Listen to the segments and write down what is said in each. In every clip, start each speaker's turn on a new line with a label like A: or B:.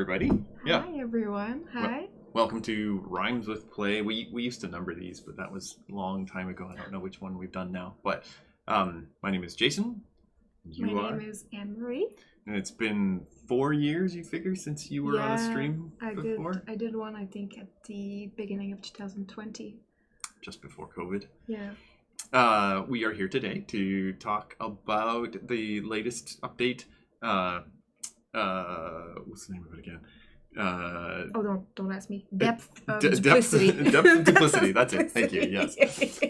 A: everybody. Yeah.
B: Hi, everyone. Hi.
A: Welcome to Rhymes with Klei. We used to number these, but that was a long time ago. I don't know which one we've done now. But my name is Jason.
B: My name is Anne-Marie.
A: And it's been 4 years, you figure, since you were on a stream before?
B: I did one, I think, at the beginning of 2020.
A: Just before COVID.
B: Yeah.
A: We are here today to talk about the latest update. What's the name of it again?
B: Don't ask me. Depth of Duplicity.
A: Depth of Duplicity. That's it. Thank you. Yes,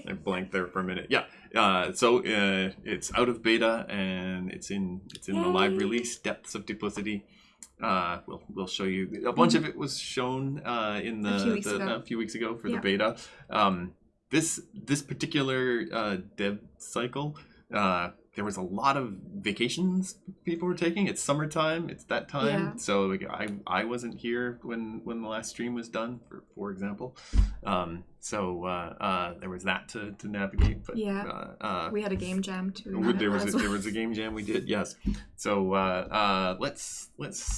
A: I blanked there for a minute. Yeah. So it's out of beta and it's in the live release. Depths of Duplicity. We'll show you a bunch of it was shown in a few weeks ago for the beta. This particular dev cycle. There was a lot of vacations people were taking. It's summertime. It's that time. Yeah. So like, I wasn't here when the last stream was done, for example. There was that to navigate. But,
B: we had a game jam too.
A: There was a game jam we did. Yes. So let's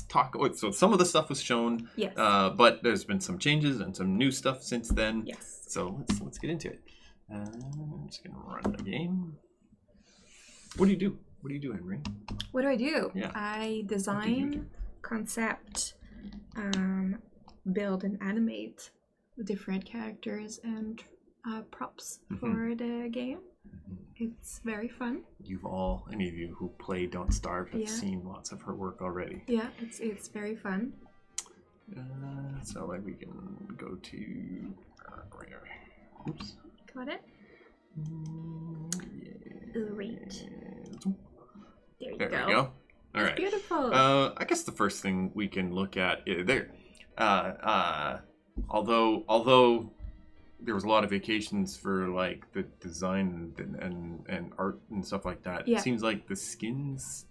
A: talk. So some of the stuff was shown.
B: Yes.
A: But there's been some changes and some new stuff since then.
B: Yes.
A: So let's get into it. I'm just gonna run the game. What do you do? What do you do, Henry?
B: What do I do?
A: Yeah.
B: I design, concept, build and animate different characters and props for the game. It's very fun.
A: Any of you who play Don't Starve have seen lots of her work already.
B: Yeah, it's very fun.
A: So like we can go to... Oops.
B: Got it? Great. There we go.
A: All right.
B: Beautiful.
A: I guess the first thing we can look at there. Although there was a lot of vacations for like the design and art and stuff like that. Yeah. It seems like the skins.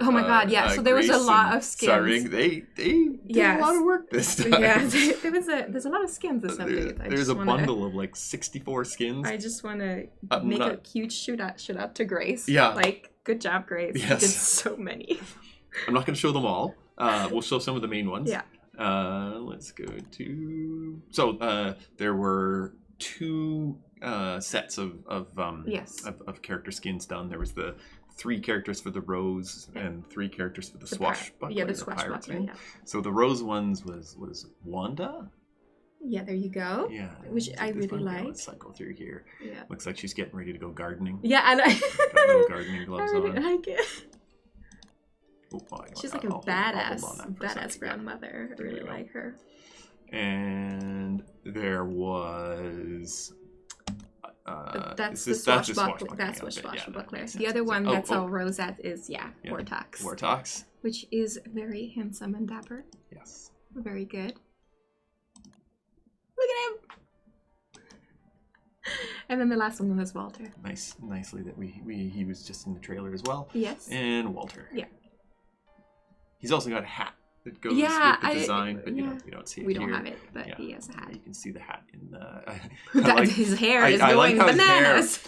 B: Oh my god! Yeah. So there was a lot of skins.
A: Sorry, they did a lot of work this time.
B: Yeah. There's a lot of skins this update.
A: There's a bundle of like 64 skins.
B: I just want to make a huge shout out to Grace.
A: Yeah.
B: Like, good job, Grace.
A: Yes.
B: You did so many.
A: I'm not going to show them all. We'll show some of the main ones.
B: Yeah.
A: Let's go to... So, there were 2 sets of character skins done. There was the 3 characters for the Rose and 3 characters for the Swashbuckler.
B: The Swashbuckler, yeah.
A: So the Rose ones was Wanda?
B: Yeah, there you go.
A: Yeah.
B: Which I really like.
A: Let's cycle through here.
B: Yeah.
A: Looks like she's getting ready to go gardening.
B: Yeah, and
A: got little gardening gloves on.
B: I really like it.
A: Oh,
B: she's like a badass grandmother. I really like her.
A: And there was...
B: that's the Swashbuckler. That's what Swashbuckler. Yeah, the other one that's all rosette is Wartox.
A: Wartox.
B: Which is very handsome and dapper.
A: Yes.
B: Very good. Look at him. And then the last one was Walter.
A: Nicely that he was just in the trailer as well.
B: Yes.
A: And Walter.
B: Yeah.
A: He's also got a hat that goes with the design, but you don't see it
B: we
A: here.
B: We don't have it, but he has a hat.
A: You can see the hat in the...
B: his hair is going bananas.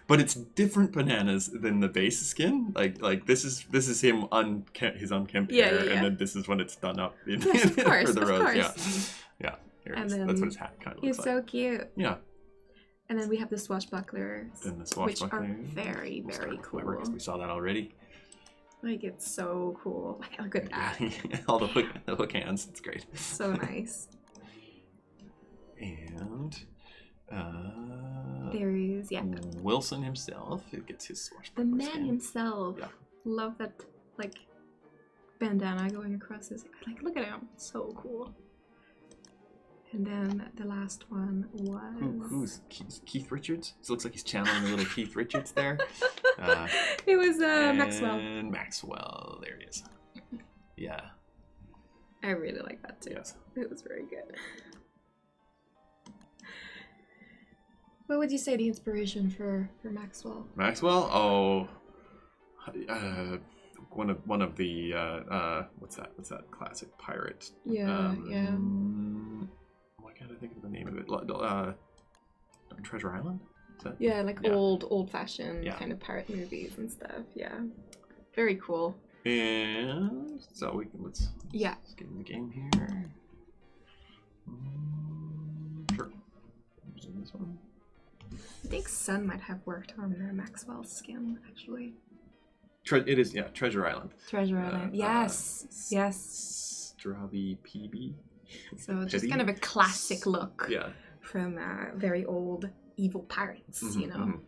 A: But it's different bananas than the base skin. Like this is him his unkempt hair, and then this is when it's done up for the Rose. Yeah. That's what his hat kind of looks like.
B: He's so cute.
A: Yeah.
B: And then we have the Swashbucklers, which are very, very cool.
A: We saw that already.
B: Like, it's so cool. Like, look at that.
A: All the hook hands. It's great.
B: So nice.
A: And
B: there is
A: Wilson himself. Who gets his Swashbuckler
B: the man
A: skin.
B: himself. Yeah. Love that like bandana going across his. Like, look at him. So cool. And then the last one was...
A: Who's Keith Richards? It looks like he's channeling a little Keith Richards there.
B: It was Maxwell.
A: And Maxwell, there he is. Yeah.
B: I really like that too.
A: Yes.
B: It was very good. What would you say the inspiration for Maxwell?
A: Maxwell? Oh... one of the... what's that classic pirate?
B: Yeah,
A: Why can't I think of the name of it? Treasure Island?
B: Yeah, like old-fashioned kind of pirate movies and stuff. Yeah, very cool.
A: And so let's get in the game here. Sure. Using this one.
B: I think Sun might have worked on the Maxwell skin, actually.
A: It is, Treasure Island.
B: Treasure Island, yes. Yes.
A: Strabi PB.
B: So just kind of a classic look.
A: Yeah.
B: From very old evil pirates, you know.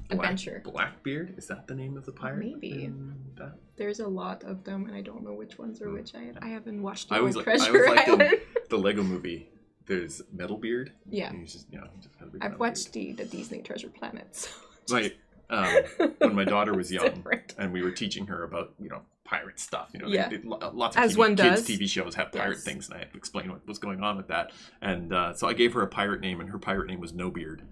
B: Adventure.
A: Blackbeard? Is that the name of the pirate?
B: Maybe. There's a lot of them, and I don't know which ones are which. I haven't watched
A: Ior
B: Treasure
A: Preserver.
B: Island.
A: The Lego movie. There's Metalbeard.
B: Yeah.
A: And he's just,
B: I've watched the Disney Treasure Planet. So
A: like, when my daughter was young,
B: different.
A: and we were teaching her about, pirate stuff. Lots
B: As
A: of
B: one
A: kids'
B: does.
A: TV shows have pirate things, and I had to explain what was going on with that. And so I gave her a pirate name, and her pirate name was No Beard.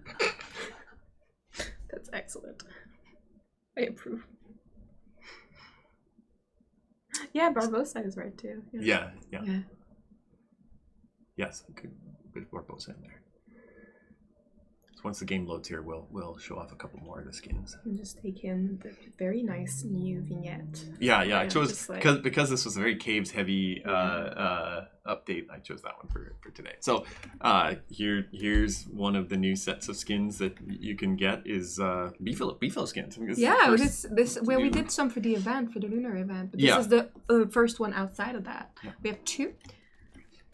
B: That's excellent. I approve. Yeah, Barbossa is right too.
A: Yeah. Yes, good Barbossa in there. So once the game loads here, we'll show off a couple more of the skins.
B: And just take in the very nice new vignette.
A: Yeah. I chose
B: like,
A: because this was a very caves heavy update. I chose that one for today. So here's one of the new sets of skins that you can get is Beefalo skins.
B: We did some for the event, for the lunar event, but this is the first one outside of that. Yeah. We have two.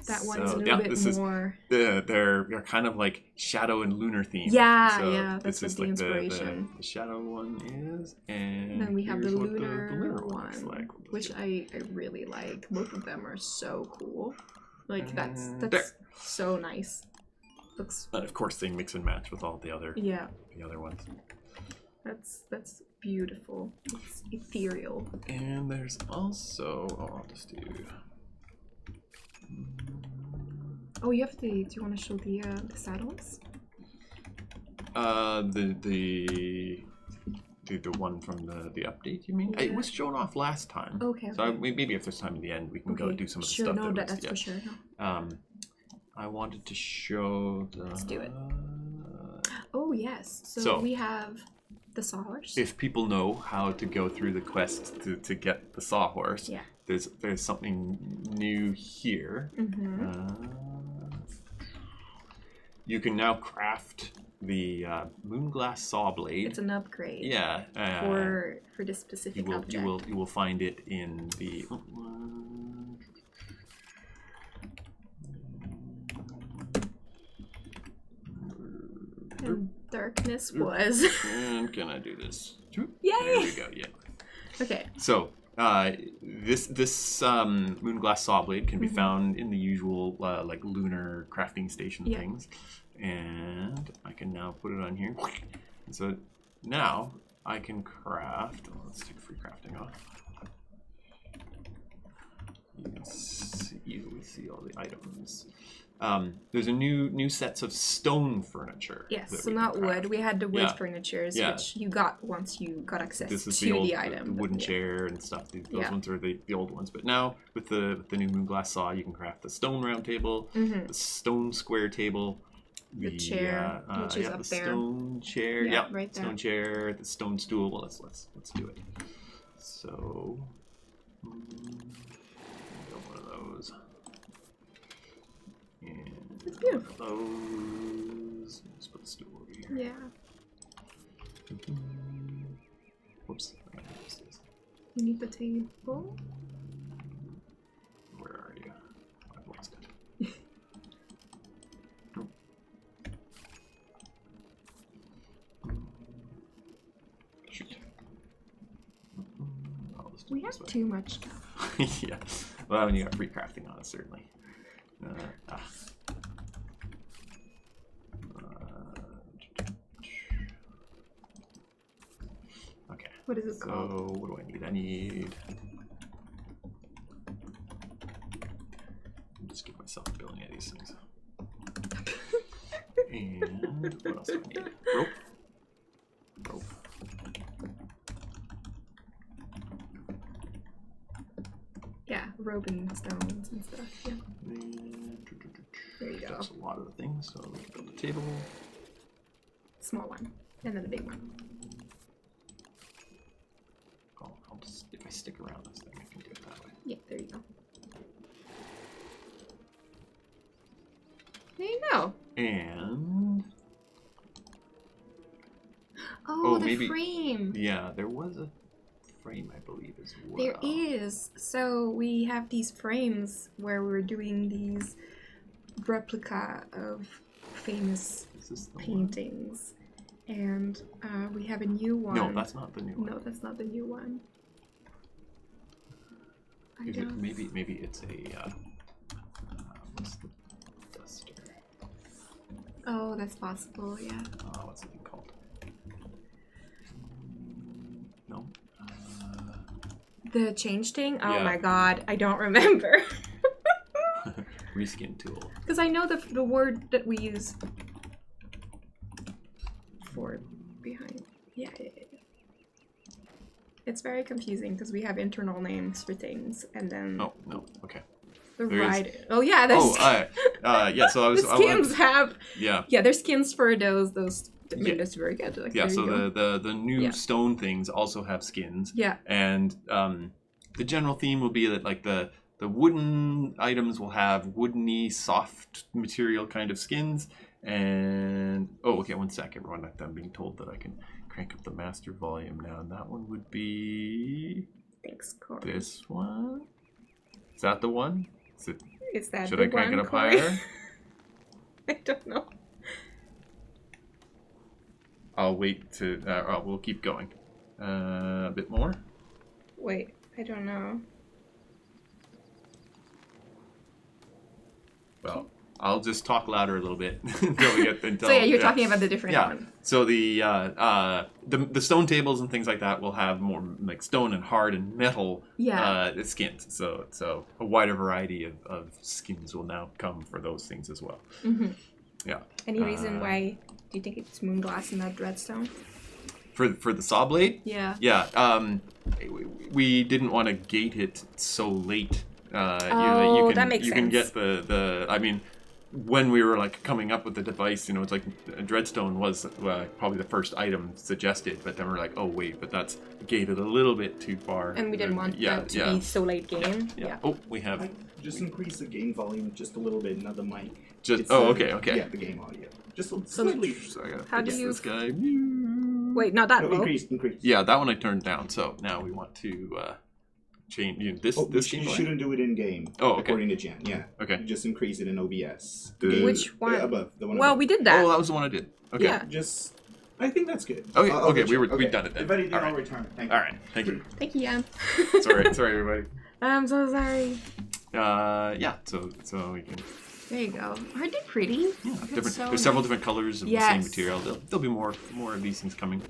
B: That one's a little bit more.
A: They're kind of like shadow and lunar themed.
B: That's what the inspiration.
A: The shadow one is, and
B: then we have the lunar
A: one,
B: like, which I really like. Both of them are so cool. Like that's so nice. Looks.
A: And of course, they mix and match with all the other ones.
B: That's beautiful. It's ethereal.
A: And there's also I'll just do.
B: Oh, you have do you want to show the saddles?
A: The one from the update, you mean? Yeah. It was shown off last time.
B: Okay.
A: So maybe if there's time in the end, we can go do some of the stuff.
B: No, that's for sure. No.
A: I wanted to show the.
B: Let's do it. Oh yes. So we have the sawhorse.
A: If people know how to go through the quest to get the sawhorse, there's something new here. You can now craft the moonglass saw blade.
B: It's an upgrade.
A: Yeah.
B: For this specific object.
A: You will find it in the.
B: And darkness was.
A: And can I do this?
B: Yay!
A: There we go. Yeah.
B: Okay.
A: So. This moonglass saw blade can be found in the usual like lunar crafting station things, and I can now put it on here. And so now I can craft. Let's take free crafting off. You can easily see all the items. There's a new sets of stone furniture.
B: Yes, so not wood. We had the wood furnitures, which you got once you got access to the item.
A: The wooden chair and stuff. Those ones are the old ones. But now with the new moonglass saw, you can craft the stone round table, the stone square table,
B: the chair, which is up
A: the
B: there.
A: stone chair.
B: Yeah, right there.
A: Stone chair, the stone stool. Well, let's do it. So, go one of those. And
B: it's beautiful.
A: Those. Let's put the stool over here.
B: Yeah.
A: Whoops.
B: You need the table.
A: Where are you? I've lost it. Nope. Shoot.
B: We have too much stuff.
A: Yeah. Well, when you got free crafting on it, certainly. Okay.
B: What is it called?
A: So, what do I need? I need. I'll just give myself a billion of these things. And what else do I need? Rope.
B: Yeah, rope and stones and stuff. Yeah. There you go.
A: That's a lot of the things. So let's build a table.
B: Small one, and then the big one.
A: Oh, if I stick around this thing, I can do it that way.
B: Yeah, there you go. There you go.
A: And
B: Oh, the
A: maybe
B: frame.
A: Yeah, there was a frame, I believe, as well.
B: There is. So we have these frames where we're doing these replica of famous paintings. And we have a new one.
A: No, that's not the new one.
B: No, that's not the new one.
A: Maybe it's a what's the duster?
B: Oh, that's possible, yeah.
A: What's it called? No.
B: The change thing? Oh
A: Yeah.
B: my god, I don't remember.
A: Reskin tool.
B: Because I know the word that we use for behind. Yeah. It's very confusing because we have internal names for things, and then
A: Oh no, okay.
B: the
A: There
B: right.
A: is-
B: Oh yeah, there's
A: Yeah. So I was.
B: the skins have.
A: Yeah.
B: Yeah, there's skins for those. I mean,
A: Yeah.
B: that's very good. Like,
A: Yeah.
B: there
A: So
B: you go.
A: the new
B: Yeah.
A: stone things also have skins.
B: Yeah.
A: And the general theme will be that like the wooden items will have woodeny, soft material kind of skins. And okay, 1 sec, everyone. I'm being told that I can crank up the master volume now, and that one would be
B: Thanks, Corey.
A: this one. Is that the one?
B: Is that
A: Should
B: the
A: I crank
B: one,
A: it up
B: Corey?
A: higher?
B: I don't know.
A: I'll wait to. We'll keep going. A bit more.
B: Wait, I don't know.
A: Well, I'll just talk louder a little bit until we get.
B: So yeah, you're talking about the different one.
A: So the stone tables and things like that will have more like stone and hard and metal skins. So a wider variety of skins will now come for those things as well.
B: Mm-hmm.
A: Yeah.
B: Any reason why do you think it's moonglass and not dreadstone?
A: For the saw blade?
B: Yeah.
A: Yeah. We didn't want to gate it so late.
B: That makes
A: sense. You can get the. I mean, when we were like coming up with the device, it's like Dreadstone was probably the first item suggested, but then we're like, oh wait, but that's gated a little bit too far.
B: And we didn't want that to be so late game.
A: Yeah. Oh, we have.
C: Just increase the game volume just a little bit, not the mic.
A: Okay.
C: Yeah, the game audio. Just slightly.
A: So I gotta
B: How
A: fix
B: do you-
A: this guy.
B: Wait, not that low.
C: Increase.
A: Yeah, that one I turned down. So now we want to change this. This
C: you
A: game
C: shouldn't do it in game.
A: Oh, okay.
C: According to Jen, yeah.
A: Okay.
C: Just increase it in OBS.
B: Which one?
C: Above the one.
B: Well,
C: above.
B: we did that.
A: Oh, that was the one I did. Okay.
B: Yeah.
C: Just. I think that's good.
A: Okay.
C: I'll
A: Okay.
C: go
A: We've
C: check.
A: done it then.
C: If anything,
A: All
C: I'll
A: right.
C: return it. Thank you.
A: All right. Thank you.
B: Thank you, Jan.
A: sorry, everybody.
B: I'm so sorry.
A: Yeah. So we can.
B: There you go. Aren't they pretty?
A: Yeah.
B: That's so
A: There's several
B: nice.
A: different colors of the
B: Yes.
A: same material. There'll be more of these things coming.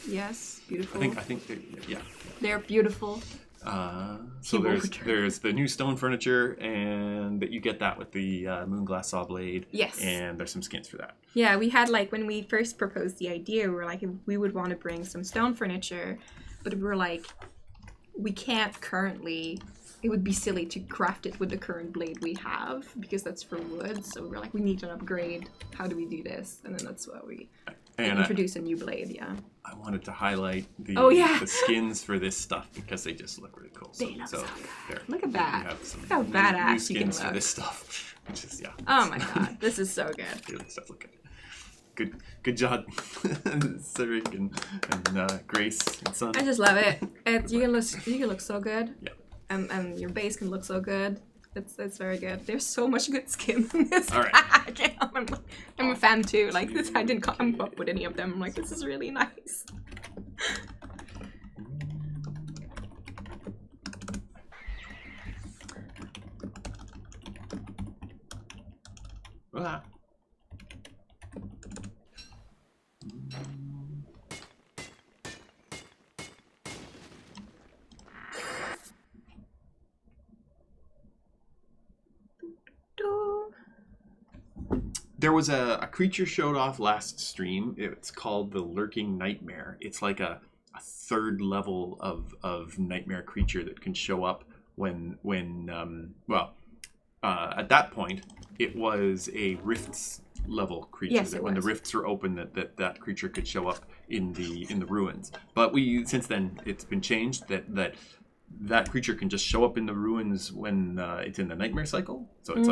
B: Yes, beautiful.
A: I think yeah.
B: They're beautiful.
A: So
B: will
A: there's
B: return.
A: the new stone furniture, and that you get that with the moonglass saw blade.
B: Yes.
A: And there's some skins for that.
B: Yeah, we had when we first proposed the idea, we were like, we would want to bring some stone furniture, but we were like, we can't currently. It would be silly to craft it with the current blade we have because that's for wood. So we're like, we need an upgrade. How do we do this? And then that's why we introduce a new blade. Yeah.
A: I wanted to highlight the the skins for this stuff because they just look really cool.
B: They look so good.
A: there.
B: Look at that.
A: We have some
B: Look how
A: new
B: badass you can
A: skins for
B: look.
A: this stuff, which is
B: Oh my god, this is so good.
A: Really stuff looking. Good job, Cedric and Grace and Son.
B: I just love it. You can look so good.
A: Yeah.
B: And your base can look so good. It's very good. There's so much good skin in this
A: All right.
B: pack. I'm a fan too. Like this, I didn't come up with any of them. I'm like, this is really nice.
A: Ah. There was a creature showed off last stream. It's called the Lurking Nightmare. It's like a third level of nightmare creature that can show up when at that point it was a rifts level creature.
B: Yes,
A: that
B: it
A: when
B: was.
A: the rifts were open that creature could show up in the ruins. But since then it's been changed that that creature can just show up in the ruins when it's in the nightmare cycle. So it's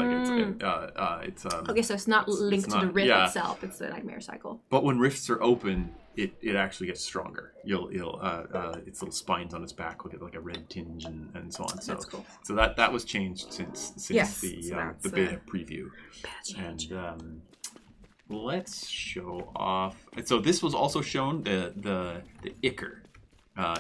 B: Okay, so it's not linked to the rift itself. It's the nightmare cycle.
A: But when rifts are open, it actually gets stronger. Its little spines on its back will get like a red tinge and so on. So
B: that's cool.
A: So that was changed since the beta preview. And let's show off. So this was also shown the Ichor.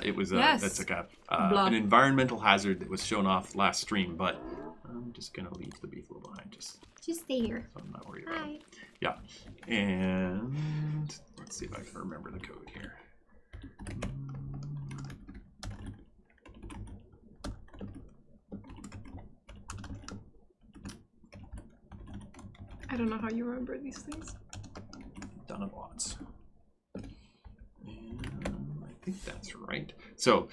A: It was that's like an environmental hazard that was shown off last stream, but I'm just gonna leave the beetle behind. Just
B: stay here.
A: So I'm not worried about it. Yeah, and let's see if I can remember the code here.
B: I don't know how you remember these things.
A: Done it lots. I think that's right. So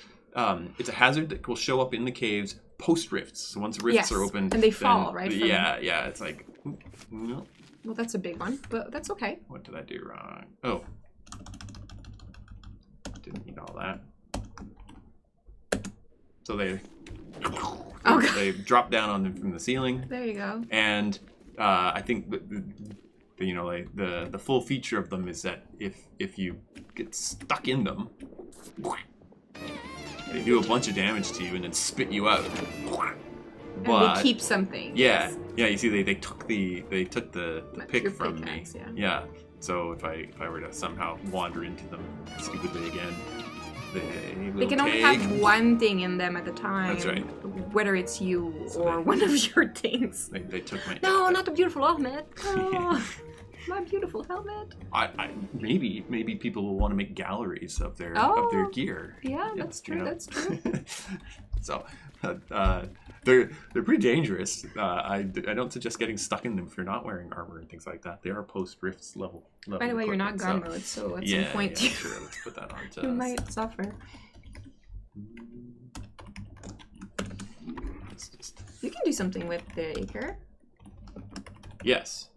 A: it's a hazard that will show up in the caves post rifts. So once rifts are opened,
B: and they fall right.
A: Yeah. It's like no.
B: Well, that's a big one, but that's okay.
A: What did I do wrong? Oh, didn't need all that. So they drop down on them from the ceiling.
B: There you go.
A: And I think the full feature of them is that if you get stuck in them, they do a bunch of damage to you and then spit you out. But
B: and they keep something.
A: Yeah. You see, they took the pick from me.
B: Pickaxe,
A: yeah. So if I were to somehow wander into them stupidly again, they
B: can only have one thing in them at a time.
A: That's right.
B: Whether it's you or one of your things.
A: They took my.
B: No, not the beautiful helmet. Oh, my beautiful helmet.
A: Maybe people will want to make galleries of their gear.
B: Yeah, that's true. That's true.
A: So they're pretty dangerous. I don't suggest getting stuck in them if you're not wearing armor and things like that. They are post rifts level.
B: By the way, you're not gun mode, so at some point
A: sure. Let's put that on.
B: You might suffer. You can do something with the Ichor.
A: Yes.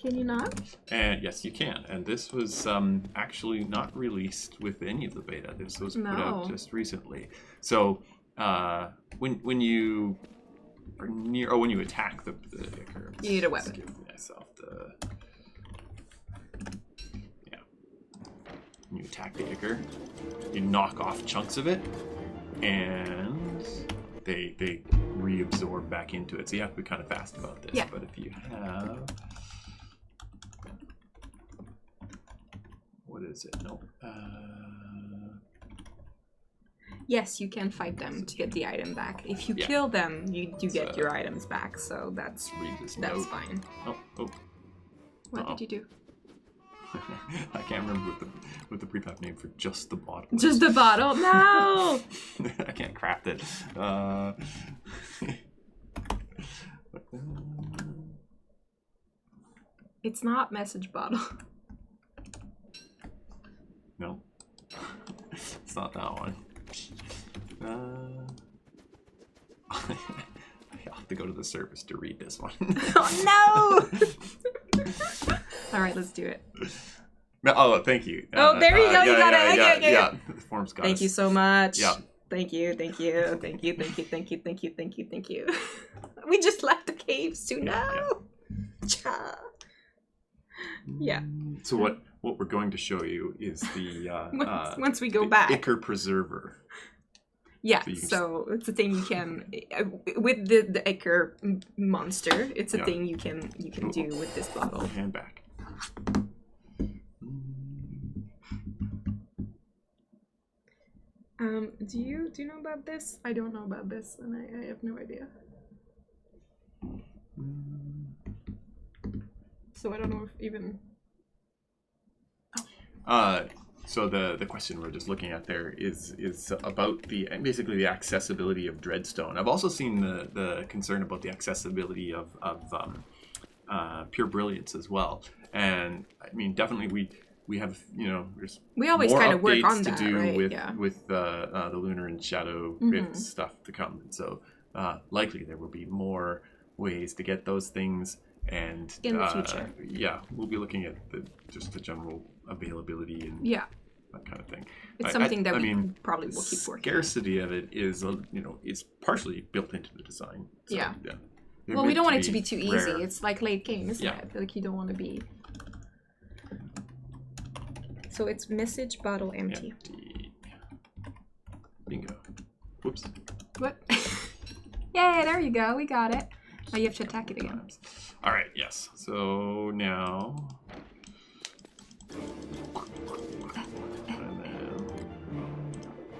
B: Can you not?
A: And yes, you can. And this was actually not released with any of the beta. This was put out just recently. So when you are near, when you attack the Ichor,
B: you need a weapon.
A: Give myself when you attack the Ichor, you knock off chunks of it, and they reabsorb back into it. So you have to be kind of fast about this.
B: Yeah.
A: But if you have, what is it? No.
B: Yes, you can fight them to get the item back. If you kill them, you get your items back. So that's fine.
A: Oh.
B: What did you do?
A: I can't remember what the prefab name for just the bottle is.
B: Just the bottle? No!
A: I can't craft it.
B: It's not message bottle.
A: No. It's not that one. I have to go to the service to read this one.
B: Oh no! All right, let's do it.
A: Oh, thank you.
B: Oh, there you go. You got it.
A: Yeah. The form's got
B: Thank you so much.
A: Yeah.
B: Thank you. We just left the caves too now. Yeah.
A: So what we're going to show you is the
B: once we go back.
A: Ior Preserver.
B: Yeah, so it's a thing you can with the Ichor monster. It's a thing you can do with this bottle.
A: Hand back.
B: Do you know about this? I don't know about this, and I have no idea. So I don't know if even.
A: So the question we're just looking at there is about basically the accessibility of Dreadstone. I've also seen the concern about the accessibility of Pure Brilliance as well. And I mean, definitely we have there's
B: we always kind of work on that,
A: to do
B: right?
A: with the Lunar and Shadow Rift stuff to come. And so likely there will be more ways to get those things. And
B: in the future,
A: we'll be looking at just the general availability and that kind of thing.
B: It's something that we probably will keep working.
A: Scarcity of it is, is partially built into the design. So,
B: yeah.
A: They're
B: Well, we don't want it to
A: be
B: be too
A: rare.
B: easy. It's like late game, isn't it? Like you don't want to be. So it's message bottle empty.
A: Bingo. Whoops.
B: What? Yay! There you go. We got it. Now you have to attack it again.
A: All right. Yes. So now.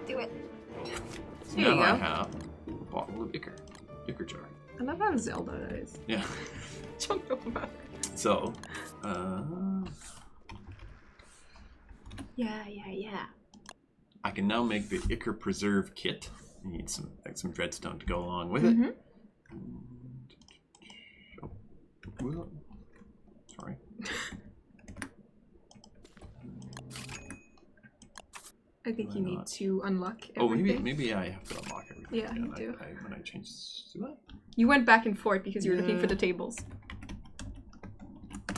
B: Do it.
A: So
B: There you
A: now I
B: go.
A: have a bottle of Ichor jar.
B: I love how Zelda is.
A: Yeah.
B: Don't know about it.
A: So.
B: Yeah.
A: I can now make the Ichor Preserve kit. You need some dreadstone to go along with it. Oh, sorry.
B: I think you need to unlock everything.
A: Oh, maybe I have to unlock everything.
B: Yeah, you do.
A: When I change, do I?
B: You went back and forth because you were looking for the tables.
A: I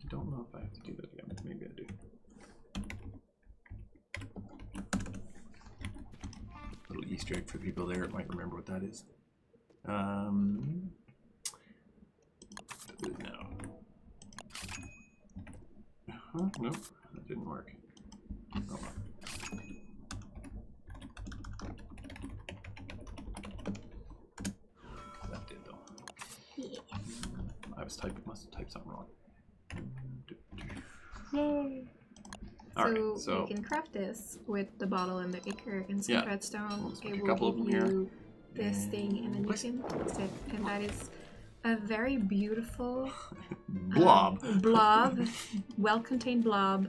A: don't know if I have to do that again. Maybe I do. Little Easter egg for people there. It might remember what that is. No. Nope, that didn't work. Oh, well. That did though.
B: Yeah.
A: Must have typed something wrong.
B: Yay!
A: Alright,
B: so you can craft this with the bottle and the Ichor and some redstone.
A: Let's make
B: It
A: a
B: will
A: couple of
B: give
A: them here.
B: you this thing, and then you can fix it. And that is a very beautiful
A: blob.
B: Well-contained blob,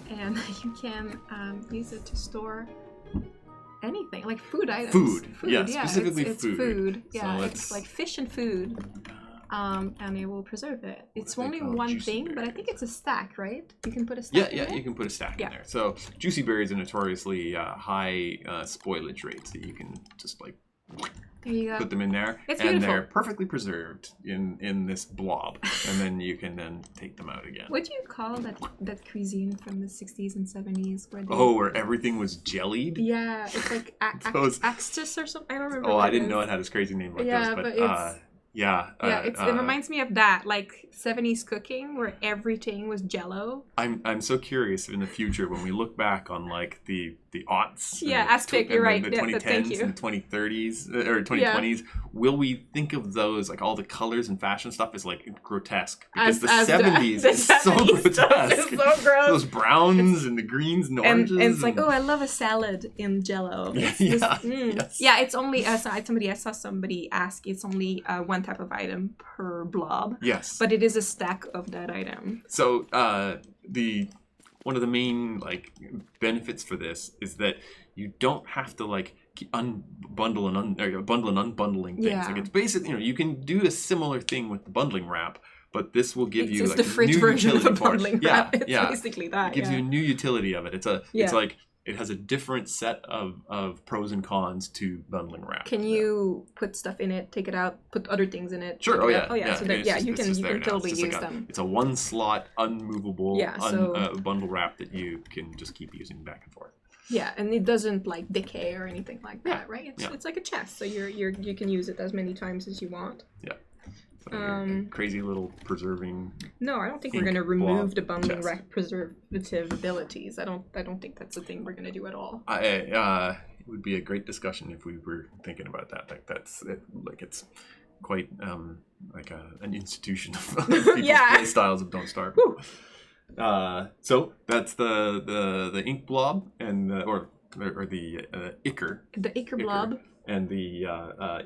B: and you can use it to store anything, like food items.
A: Food. Yeah, specifically
B: it's
A: food.
B: Food. Yeah,
A: So
B: it's like fish and food. And it will preserve it. It's
A: What do they
B: only
A: call
B: one
A: juicy
B: thing, but I
A: berries?
B: think it's a stack, right? You can put a stack in there?
A: You can put a stack
B: Yeah.
A: in there. So juicy berries are notoriously high spoilage rates that you can just like
B: There you go.
A: put them in there,
B: It's
A: and
B: beautiful.
A: they're perfectly preserved in this blob, and then you can then take them out again.
B: What do you call that cuisine from the 60s and 70s where they...
A: Where everything was jellied?
B: Yeah, it's like
A: Those-
B: Axtis or something. I don't remember.
A: Oh,
B: what
A: I
B: it
A: didn't
B: is.
A: know it had this crazy name like
B: Yeah,
A: this, but
B: but it's- it reminds me of that, like 70s cooking where everything was jello.
A: I'm so curious in the future when we look back on like the aughts.
B: Yeah,
A: and the
B: aspect,
A: tw-
B: you're
A: and
B: right.
A: The
B: Yeah,
A: 2010s
B: thank you.
A: and the 2030s or 2020s. Will we think of those like all the colors and fashion stuff as like grotesque? Because the 70s is so grotesque.
B: It's so gross.
A: Those browns and the greens and oranges.
B: And it's like, oh, I love a salad in jello. It's
A: Yes.
B: Yeah, it's only I saw somebody ask. It's only one type of item per blob.
A: Yes.
B: But it is a stack of that item.
A: So one of the main like benefits for this is that you don't have to like bundle and unbundling things.
B: Yeah.
A: Like it's basically, you can do a similar thing with the bundling wrap, but this will give you
B: It's
A: like
B: the fridge
A: new
B: version of a
A: utility for it.
B: bundling wrap. It's basically that.
A: It gives you a new utility of it. It's like it has a different set of pros and cons to bundling wrap.
B: Can you put stuff in it, take it out, put other things in it?
A: Sure. Oh yeah.
B: Oh yeah. So
A: It's
B: you
A: just there
B: can
A: now.
B: totally
A: It's
B: use
A: just like
B: them.
A: It's a one slot, unmovable
B: so-
A: bundle wrap that you can just keep using back and forth.
B: Yeah, and it doesn't like decay or anything like that, right? It's like a chest, so you can use it as many times as you want.
A: Yeah. So your crazy little preserving.
B: No, I don't think we're
A: ink
B: gonna remove
A: blob
B: the bundling
A: chest.
B: wrack preservative abilities. I don't think that's a thing we're gonna do at all.
A: It would be a great discussion if we were thinking about that. Like it's quite like an institution of people's play styles of Don't Starve. So that's the ink blob and or the Ichor.
B: The Ichor blob.
A: And the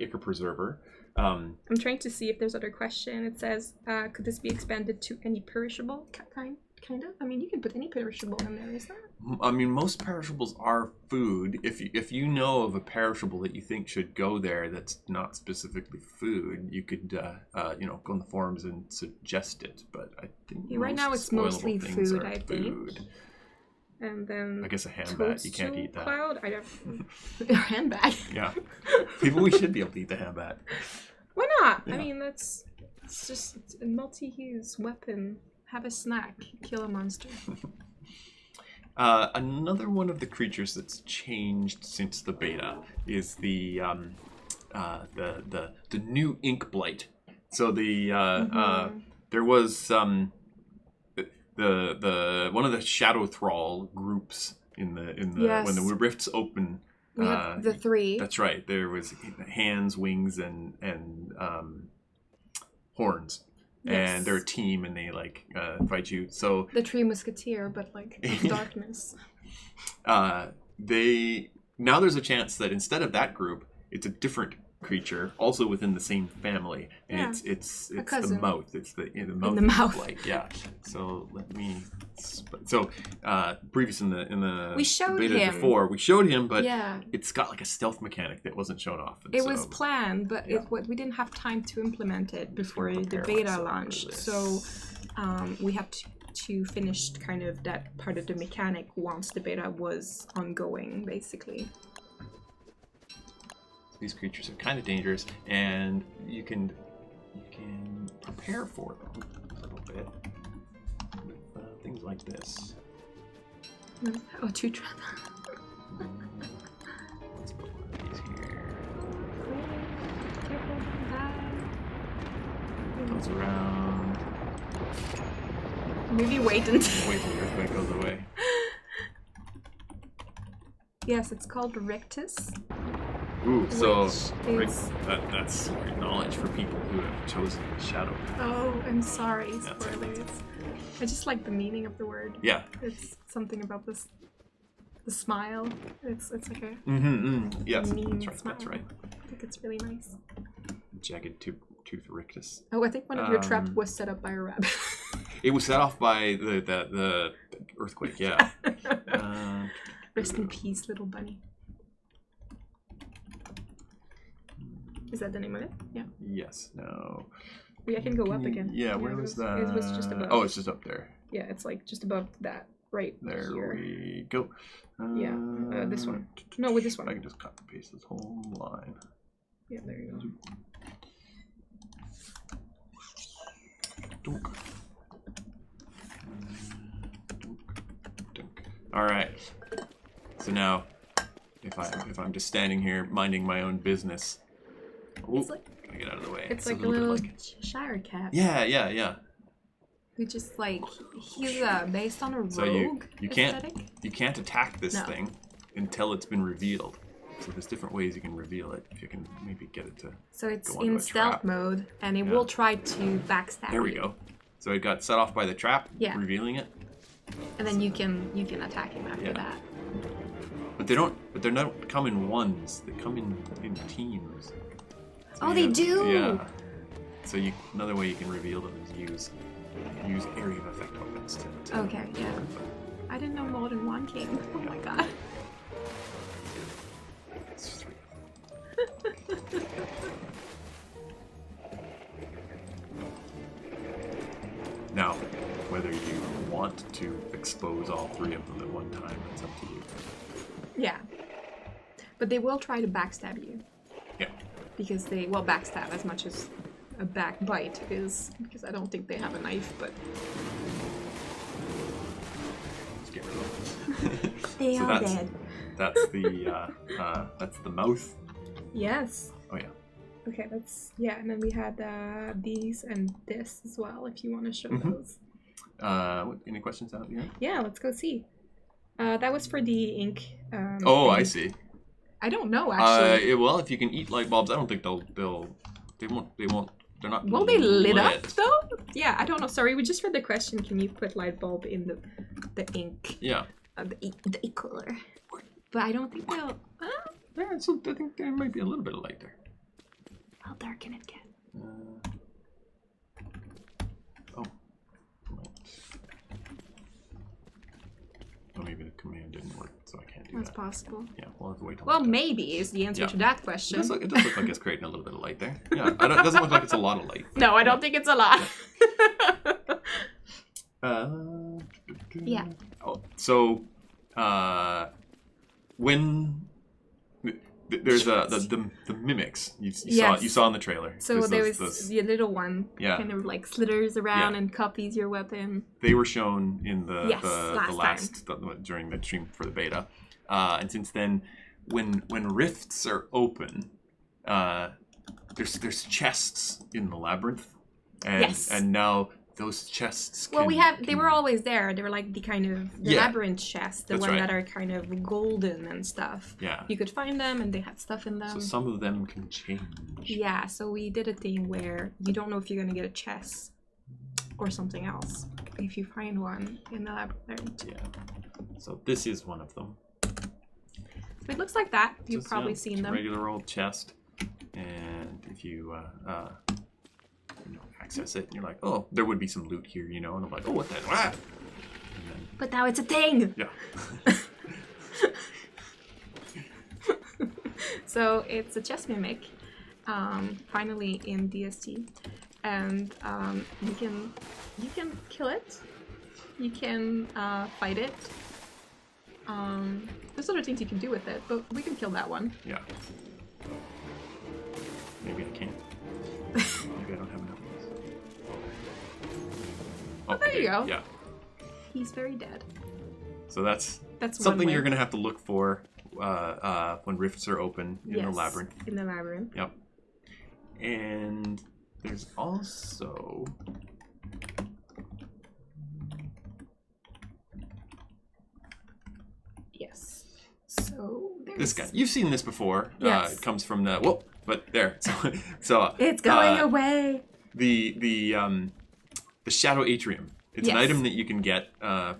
A: Ichor Preserver.
B: I'm trying to see if there's other question. It says, could this be expanded to any perishable kind of? I mean, you can put any perishable in there, is that?
A: I mean, most perishables are food. If you know of a perishable that you think should go there that's not specifically food, you could go on the forums and suggest it. But I think
B: Right now it's mostly
A: things
B: food,
A: are
B: I think.
A: food.
B: And then
A: I guess a handbag. You can't eat that.
B: Cloud? I don't. Handbag.
A: Yeah, we should be able to eat the handbag.
B: Why not?
A: Yeah.
B: I mean, it's a multi-use weapon. Have a snack. Kill a monster.
A: Another one of the creatures that's changed since the beta is the new ink blight. So there was the one of the shadow thrall groups in the when the rifts open.
B: We have the 3.
A: That's right. There was hands, wings, and horns.
B: Yes.
A: And they're a team, and they fight you. So
B: the Tree Musketeer, but of darkness.
A: Now there's a chance that instead of that group, it's a different creature, also within the same family, and it's the mouth. It's the mouth. Blight. Yeah. So let me. So previous in the
B: we showed
A: beta
B: him
A: before, we showed him, but
B: yeah.
A: It's got like a stealth mechanic that wasn't shown off.
B: It was planned, but we didn't have time to implement it before the beta launched. So we had to finish kind of that part of the mechanic once the beta was ongoing, basically.
A: These creatures are kind of dangerous, and you can prepare for them a little bit with things like this.
B: Oh, 2 trap.
A: Let's put one of these here. Goes around.
B: Maybe wait until
A: the earthquake goes away.
B: Yes, it's called Rictus.
A: Ooh, so
B: is...
A: that's great knowledge for people who have chosen Shadow.
B: Oh, I'm sorry, spoilers. I just like the meaning of the word.
A: Yeah.
B: It's something about the smile. It's like a
A: yes,
B: mean
A: that's right.
B: smile.
A: That's right.
B: I think it's really nice.
A: Jagged tooth rictus.
B: Oh, I think one of your traps was set up by a rabbit.
A: It was set off by the earthquake. Yeah.
B: Rest in peace, little bunny. Is that the name of it? Yeah.
A: Yes. No.
B: I can go up again.
A: Yeah. Where was that?
B: It was just above.
A: Oh, it's just up there.
B: Yeah, it's like just above that, right
A: there.
B: Here.
A: We go.
B: This one. No, with this one.
A: I can just cut and paste this whole line.
B: Yeah, there you go.
A: Dunk. All right. So now, if I'm just standing here minding my own business, can I get out of the way?
B: It's like a little Shire cat.
A: Yeah.
B: Who just he's based on a rogue.
A: So you can't attack this thing until it's been revealed. So there's different ways you can reveal it. If you can maybe get it to.
B: So it's in stealth mode, and it will try to backstab.
A: There we go. So it got set off by the trap.
B: Yeah.
A: Revealing it.
B: And then you can attack him after that.
A: But they don't. But they're not come in ones. They come in teams. So
B: they do.
A: Yeah. So another way you can reveal them is use area of effect tokens to
B: okay. Yeah. I didn't know more than one king. Oh my god.
A: Now, whether you want to expose all 3 of them at one time, it's up to you.
B: Yeah. But they will try to backstab you.
A: Yeah.
B: Because they backstab as much as a backbite is, because I don't think they have a knife, but
A: let's get rid of them.
B: They are dead.
A: That's the mouth.
B: Yes.
A: Oh yeah.
B: Okay, and then we had these and this as well, if you want to show those.
A: Any questions out here?
B: Yeah, let's go see. That was for the ink.
A: Thing. I see.
B: I don't know, actually.
A: Well, if you can eat light bulbs, I don't think they won't. They're not.
B: Will they lit up though? Yeah, I don't know. Sorry, we just read the question. Can you put light bulb in the ink?
A: Yeah.
B: The ink cooler. But I don't think they'll.
A: Yeah, so I think there might be a little bit of light there.
B: How dark can it get?
A: Well, maybe the command didn't work, so I can't do
B: That's
A: that.
B: That's possible.
A: Yeah, we'll have to wait till.
B: Well, maybe is the answer to that question.
A: It does look like it's creating a little bit of light there. Yeah, it doesn't look like it's a lot of light.
B: No, I don't think it's a lot. Yeah.
A: Oh, so when there's the mimics you
B: Yes.
A: saw in the trailer.
B: So there was
A: those,
B: the little one
A: Yeah.
B: kind of like slithers around
A: Yeah.
B: and copies your weapon.
A: they were shown in the
B: Yes,
A: the
B: last
A: during the stream for the beta, and since then, when rifts are open, there's chests in the labyrinth, and
B: Yes.
A: and now those chests.
B: Well, they were always there. They were like the kind of
A: Yeah.
B: labyrinth chests, the
A: That's
B: one
A: right.
B: that are kind of golden and stuff.
A: Yeah.
B: You could find them and they had stuff in them.
A: So some of them can change.
B: Yeah, so we did a thing where you don't know if you're gonna get a chest or something else if you find one in the labyrinth.
A: Yeah. So this is one of them.
B: So it looks like that. You've
A: Just,
B: probably
A: it's
B: seen
A: a
B: them.
A: regular old chest, and if you access it, and you're like, oh, there would be some loot here, and I'm like, oh, what the? Ah! And then,
B: But now it's a thing.
A: yeah.
B: So it's a chess mimic, finally in DST, and you can kill it. You can fight it. There's other things you can do with it, but we can kill that one.
A: Yeah. Maybe I can't. Maybe I don't have enough.
B: Oh, there you go.
A: Yeah.
B: He's very dead.
A: So that's
B: That's
A: something
B: one way.
A: you're gonna have to look for when rifts are open in the
B: Yes,
A: labyrinth.
B: in the labyrinth.
A: Yep. And there's also
B: Yes. So there's
A: this guy. You've seen this before.
B: Yes.
A: It comes from the but there. So
B: It's going away.
A: the Shadow Atrium. It's an
B: Yes.
A: item that you can get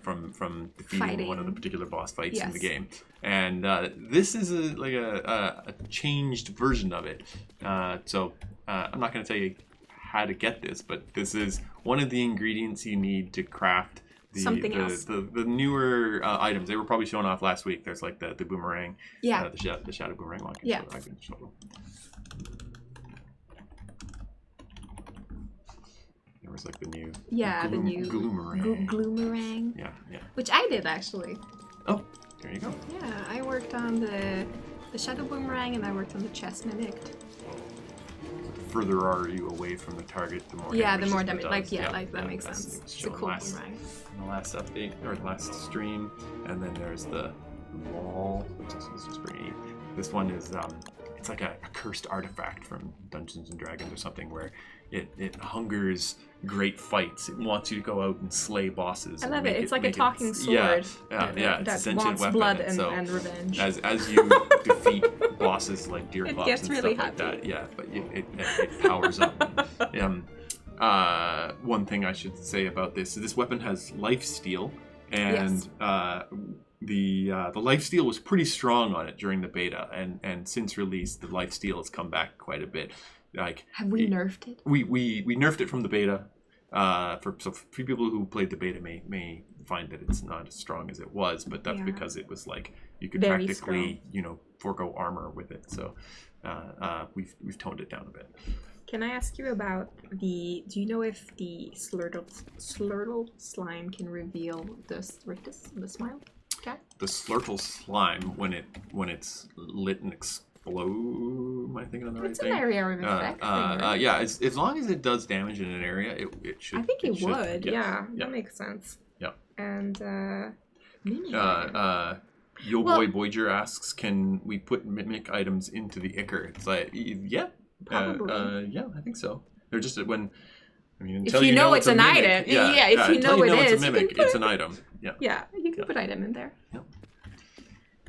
A: from defeating one of the
B: Fighting.
A: particular boss fights in the
B: Yes.
A: game, and this is a changed version of it. So I'm not going to tell you how to get this, but this is one of the ingredients you need to craft
B: Something else.
A: the newer items. They were probably shown off last week. There's like the boomerang,
B: Yeah.
A: the shadow boomerang one.
B: Yeah.
A: I can show them. There was like the new
B: The new
A: gloomerang.
B: gloomerang,
A: Yeah.
B: which I did actually.
A: Oh, there you go.
B: Yeah, I worked on the shadow boomerang and I worked on the chess mimic.
A: The further are you away from the target, the more
B: Yeah,
A: damage
B: the more
A: this one
B: damage.
A: does.
B: Like that makes
A: that's-
B: sense.
A: it's
B: It's a
A: shown
B: cool
A: last,
B: boomerang.
A: in the last update or the last stream, and then there's the wall, which is just pretty neat. This one is it's like a cursed artifact from Dungeons and Dragons or something, where it hungers great fights. It wants you to go out and slay bosses.
B: I
A: and
B: love
A: make
B: it. It's like a
A: make
B: talking sword.
A: Yeah, it's a
B: that
A: sentient
B: wants
A: weapon.
B: blood
A: and
B: and,
A: so
B: and revenge.
A: as you defeat bosses like deer
B: It
A: claws
B: gets
A: and
B: really
A: stuff like
B: happy.
A: that, yeah, but it powers up. One thing I should say about this weapon has lifesteal, and the lifesteal was pretty strong on it during the beta, and since release the lifesteal has come back quite a bit. Like,
B: Have we nerfed it?
A: we nerfed it from the beta. For people who played the beta may find that it's not as strong as it was, but that's
B: Yeah.
A: because it was like you could
B: Very
A: practically forego armor with it. So we've toned it down a bit.
B: Can I ask you about do you know if the slurtle slime can reveal the rictus, the smile? Okay.
A: The slurtle slime when it's lit and explode. Am I thinking of the right
B: It's
A: thing?
B: an area of effect. thing,
A: Yeah, as long as it does damage in an area, it should.
B: I think it
A: should,
B: would.
A: yes.
B: Yeah,
A: Yeah.
B: that makes sense.
A: Yeah.
B: And mini.
A: Yo
B: Well-
A: Boy Voyager asks, can we put mimic items into the Ichor? It's like, yeah.
B: Probably.
A: Yeah, I think so. They're just until
B: If you know it's
A: a
B: an
A: mimic,
B: item. Yeah, if you
A: until
B: know it
A: it's
B: is,
A: a
B: you
A: mimic,
B: can put
A: it's
B: it-
A: an item. Yeah.
B: Yeah, you can put item in there.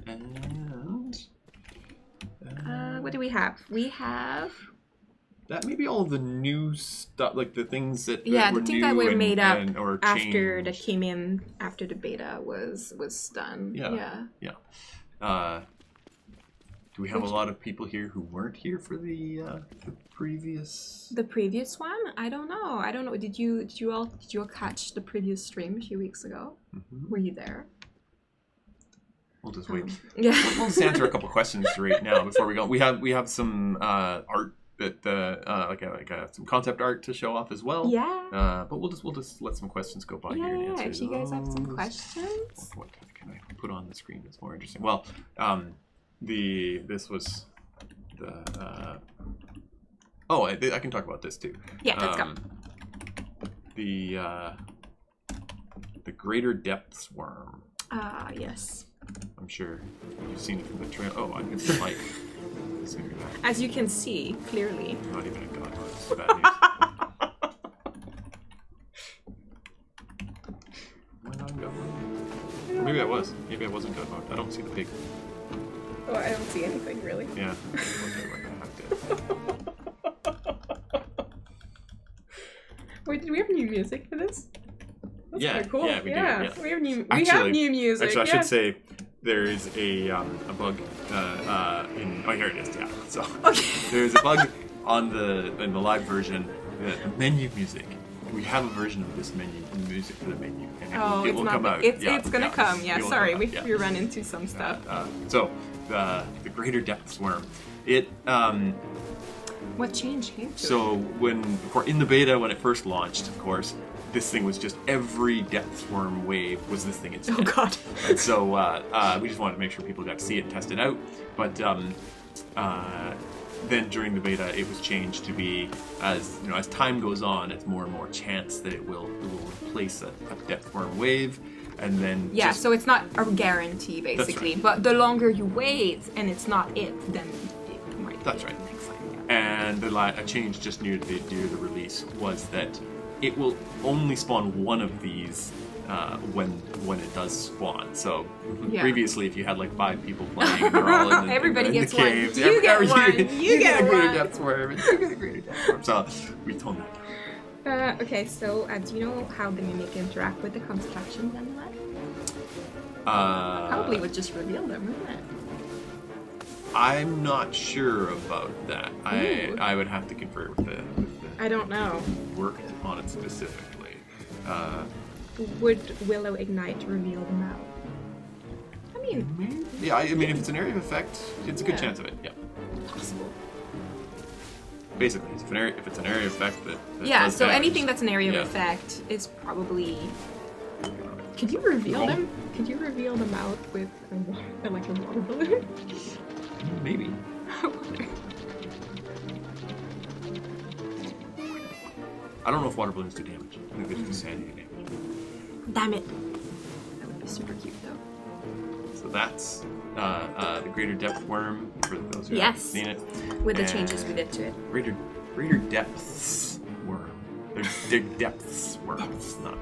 A: And
B: What do we have? We have
A: that may be all of the new stuff, like the things that
B: the
A: were
B: things
A: new
B: that were made up
A: or
B: after that
A: changed.
B: came in after the beta was done.
A: Yeah. Do we have a lot of people here who weren't here for the previous?
B: The previous one? I don't know. Did you all catch the previous stream a few weeks ago?
A: Mhm.
B: Were you there?
A: We'll just wait.
B: Yeah.
A: We'll just answer a couple questions right now before we go. We have some art that some concept art to show off as well.
B: Yeah.
A: But we'll just let some questions go by here and
B: Yeah.
A: answer
B: If you guys have some
A: those.
B: questions.
A: What can I put on the screen that's more interesting? Well, this was the. Oh, I can talk about this too.
B: Yeah, let's go.
A: The Greater Depths Worm.
B: Ah, yes.
A: I'm sure you've seen it from the trail. Oh, I can see like.
B: As you can see, clearly.
A: Not even a god mode. It's bad news. Am I not in god mode? Or maybe I was. Maybe I wasn't god mode. I don't see the pig.
B: Oh, I don't see anything really.
A: Yeah. Okay, we're gonna have to.
B: Wait, did we have new music for this? That's
A: Yeah,
B: kinda cool.
A: yeah, we do, yeah.
B: We have new.
A: Actually-
B: we have new music.
A: Actually, I
B: yeah.
A: should say there is a bug in. Oh, here it is. Yeah. So
B: Okay.
A: there's a bug in the live version. The menu music. We have a version of this music for the menu, and it will come out.
B: It's gonna come. Yeah.
A: It will
B: Sorry,
A: come out,
B: we run into some stuff.
A: So the Greater Depths Worm. It
B: What changed came to
A: So in the beta when it first launched, of course, this thing was just every Depths Worm wave was this thing instead.
B: Oh god.
A: And so we just wanted to make sure people got to see it and test it out. But then during the beta, it was changed to be as time goes on, it's more and more chance that it will replace a Depth Worm wave, and then
B: So it's not a guarantee basically,
A: right.
B: but the longer you wait and it's not it, then it might.
A: That's
B: be
A: right.
B: Next time. Yeah.
A: And a change just near the release was that it will only spawn one of these when it does spawn. So previously, if you had like 5 people playing, and they're all in the,
B: Everybody
A: in
B: gets
A: the caves,
B: one. You get one.
A: You get a Greater Depths Worm. You get a Greater Depths Worm. So we toned that down.
B: Okay, so do you know how the mimic interact with the constructions and what? Probably would just reveal them, wouldn't it?
A: I'm not sure about that.
B: Ooh.
A: I would have to confer with the
B: I don't know.
A: who worked on it specifically.
B: Would Willow Ignite reveal them out? I mean,
A: Maybe. Yeah, I mean, if it's an area of effect, it's a good chance of it. Yeah.
B: possible.
A: Basically, if it's an area of effect that does
B: So
A: damage,
B: anything that's an area
A: yeah.
B: of effect is probably. Could you reveal
A: Roll.
B: them? Could you reveal them out with a water balloon?
A: Maybe.
B: I wonder.
A: I don't know if water balloons do damage. I think they just do sanity damage.
B: Damn it! That would be super cute though.
A: So that's the Greater Depth Worm for those who haven't seen it.
B: With the
A: And
B: changes we did to it.
A: Greater Depths Worm. They're Depths Worms, not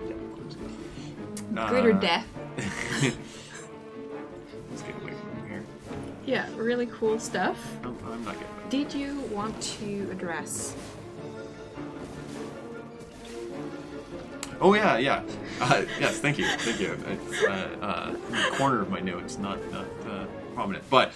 A: Depth Worms.
B: Greater death.
A: Let's get away from here.
B: Yeah, really cool stuff.
A: No, I'm not getting it.
B: Did you want to address?
A: Oh yeah. Yes, thank you. It's in the corner of my notes, not prominent. But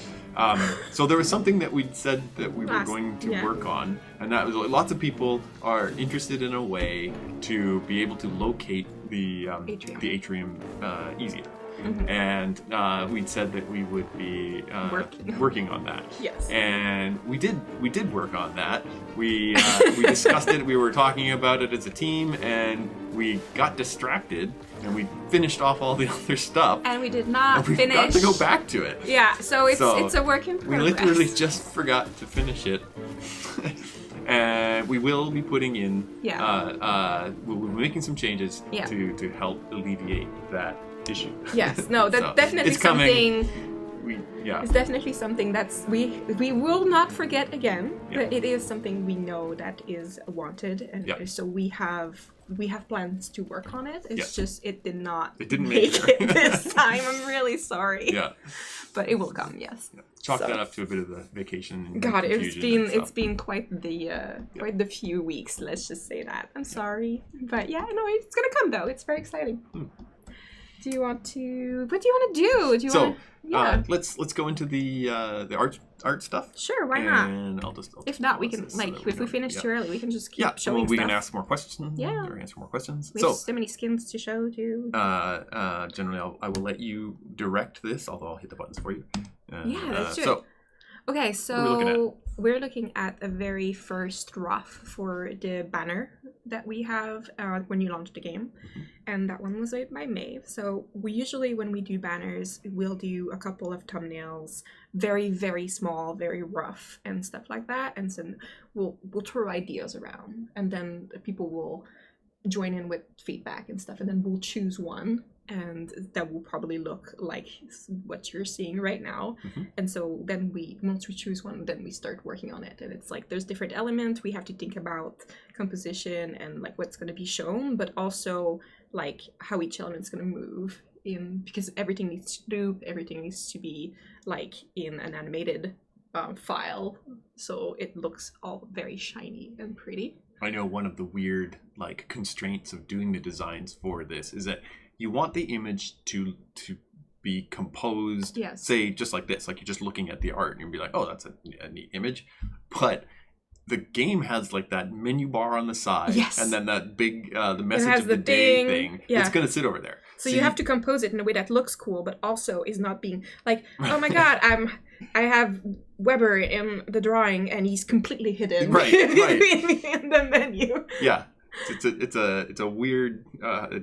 A: so there was something that we said that we were going to work on, and that was lots of people are interested in a way to be able to locate the atrium easier.
B: Mm-hmm.
A: And we'd said that we would be working on that.
B: Yes.
A: And we did work on that. We discussed it. We were talking about it as a team, and we got distracted, and we finished off all the other stuff.
B: And we did not
A: and we
B: finish.
A: forgot to go back to it.
B: Yeah, so it's a work in progress.
A: We literally just forgot to finish it. And we will be putting in. We'll be making some changes to help alleviate that issue.
B: Yes, no, that's
A: So,
B: definitely
A: it's coming.
B: something.
A: Yeah.
B: It's definitely something that's we will not forget again.
A: Yeah.
B: But it is something we know that is wanted, and so we have plans to work on it. It's just it didn't make it this time. I'm really sorry.
A: Yeah.
B: But it will come. Yes.
A: Yeah. Chalk that up to a bit of the vacation. And
B: God,
A: confusion
B: it's been quite the few weeks. Let's just say that. I'm sorry, but no, it's gonna come though. It's very exciting. Do you want to? What do you want to do? Do you want to?
A: Let's go into the art stuff.
B: Sure, why not?
A: And I'll
B: if not, we can if we finish too early, we can just keep showing
A: we
B: stuff.
A: can ask more questions.
B: Yeah.
A: Or answer more questions.
B: We have so many skins to show too.
A: Generally, I will let you direct this, although I'll hit the buttons for you.
B: Let's do it.
A: So,
B: okay, so we're looking at a very first rough for the banner that we have when you launch the game, and that one was made by Maeve. So we usually, when we do banners, we'll do a couple of thumbnails, very, very small, very rough, and stuff like that. And so we'll throw ideas around, and then people will join in with feedback and stuff, and then we'll choose one. And that will probably look like what you're seeing right now. And so then once we choose one, then we start working on it. And it's like there's different elements. We have to think about composition and like what's going to be shown, but also like how each element's going to move in, because everything needs to loop, everything needs to be like in an animated file. So it looks all very shiny and pretty.
A: I know one of the weird like constraints of doing the designs for this is that you want the image to be composed, say just like this, like you're just looking at the art and you'll be like, oh, that's a neat image. But the game has like that menu bar on the side, and then that big the message of the day thing. It's gonna sit over there.
B: So you have to compose it in a way that looks cool, but also is not being like, oh my god, I have Weber in the drawing and he's completely hidden between me and the menu.
A: Yeah. It's a weird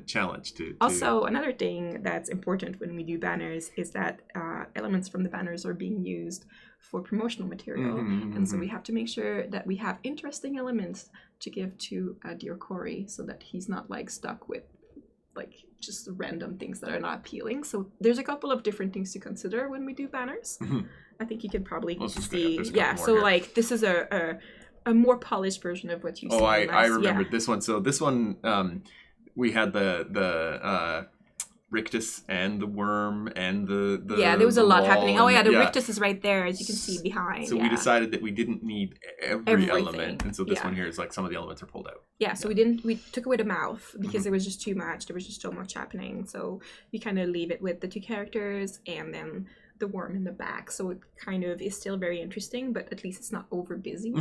A: challenge to.
B: Also, another thing that's important when we do banners is that elements from the banners are being used for promotional material, and so we have to make sure that we have interesting elements to give to dear Corey, so that he's not like stuck with like just random things that are not appealing. So there's a couple of different things to consider when we do banners. I think you can probably see. Yeah. So here. Like this is a more polished version of what you see.
A: Oh, I remembered this one. So this one, we had the rictus and the worm and the
B: there was a lot happening. Oh yeah, the rictus is right there, as you can see behind.
A: So we decided that we didn't need every element, and so this one here is like some of the elements are pulled out.
B: Yeah, so we took away the mouth because it was just too much. There was just so much happening. So we kind of leave it with the two characters and then the worm in the back, so it kind of is still very interesting, but at least it's not over busy.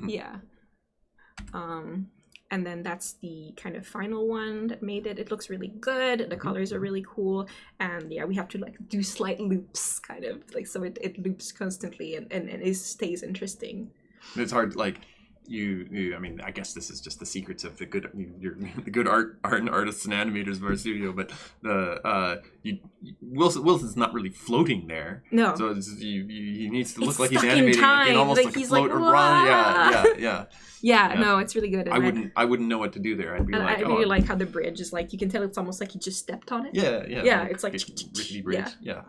B: Yeah. And then that's the kind of final one that made it. It looks really good. The colors are really cool, and yeah, we have to like do slight loops, kind of like so it loops constantly and it stays interesting.
A: It's hard, like you I mean, I guess this is just the secrets of the good the good art and artists and animators of our studio, but the Wilson's not really floating there.
B: No.
A: So he needs to look like he's animating. He can almost like float or run. Yeah.
B: No, it's really good.
A: I wouldn't know what to do there. I'd be like,
B: I really like how the bridge is like, you can tell it's almost like he just stepped on it.
A: Yeah,
B: it's like
A: rickety bridge. Yeah.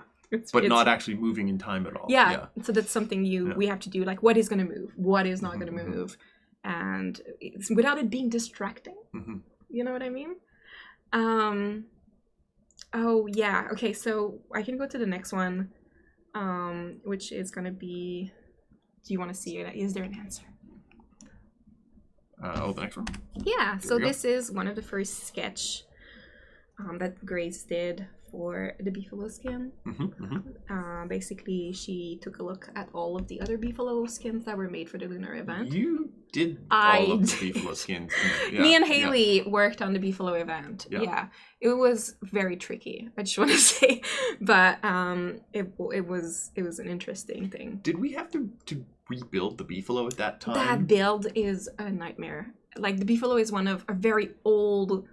A: But not actually moving in time at all.
B: Yeah. So that's something we have to do. Like, what is going to move? What is not going to move? And it's, without it being distracting. You know what I mean? Oh, yeah. Okay, so I can go to the next one, which is going to be... Do you want to see it? Is there an answer?
A: The next one?
B: Yeah, so this is one of the first sketch that Grace did for the beefalo skin. Basically, she took a look at all of the other beefalo skins that were made for the lunar event.
A: You did all of the beefalo skins.
B: Me and Haley worked on the beefalo event. Yeah, it was very tricky, I just want to say, but it was an interesting thing.
A: Did we have to rebuild the beefalo at that time?
B: That build is a nightmare. Like, the beefalo is one of a very old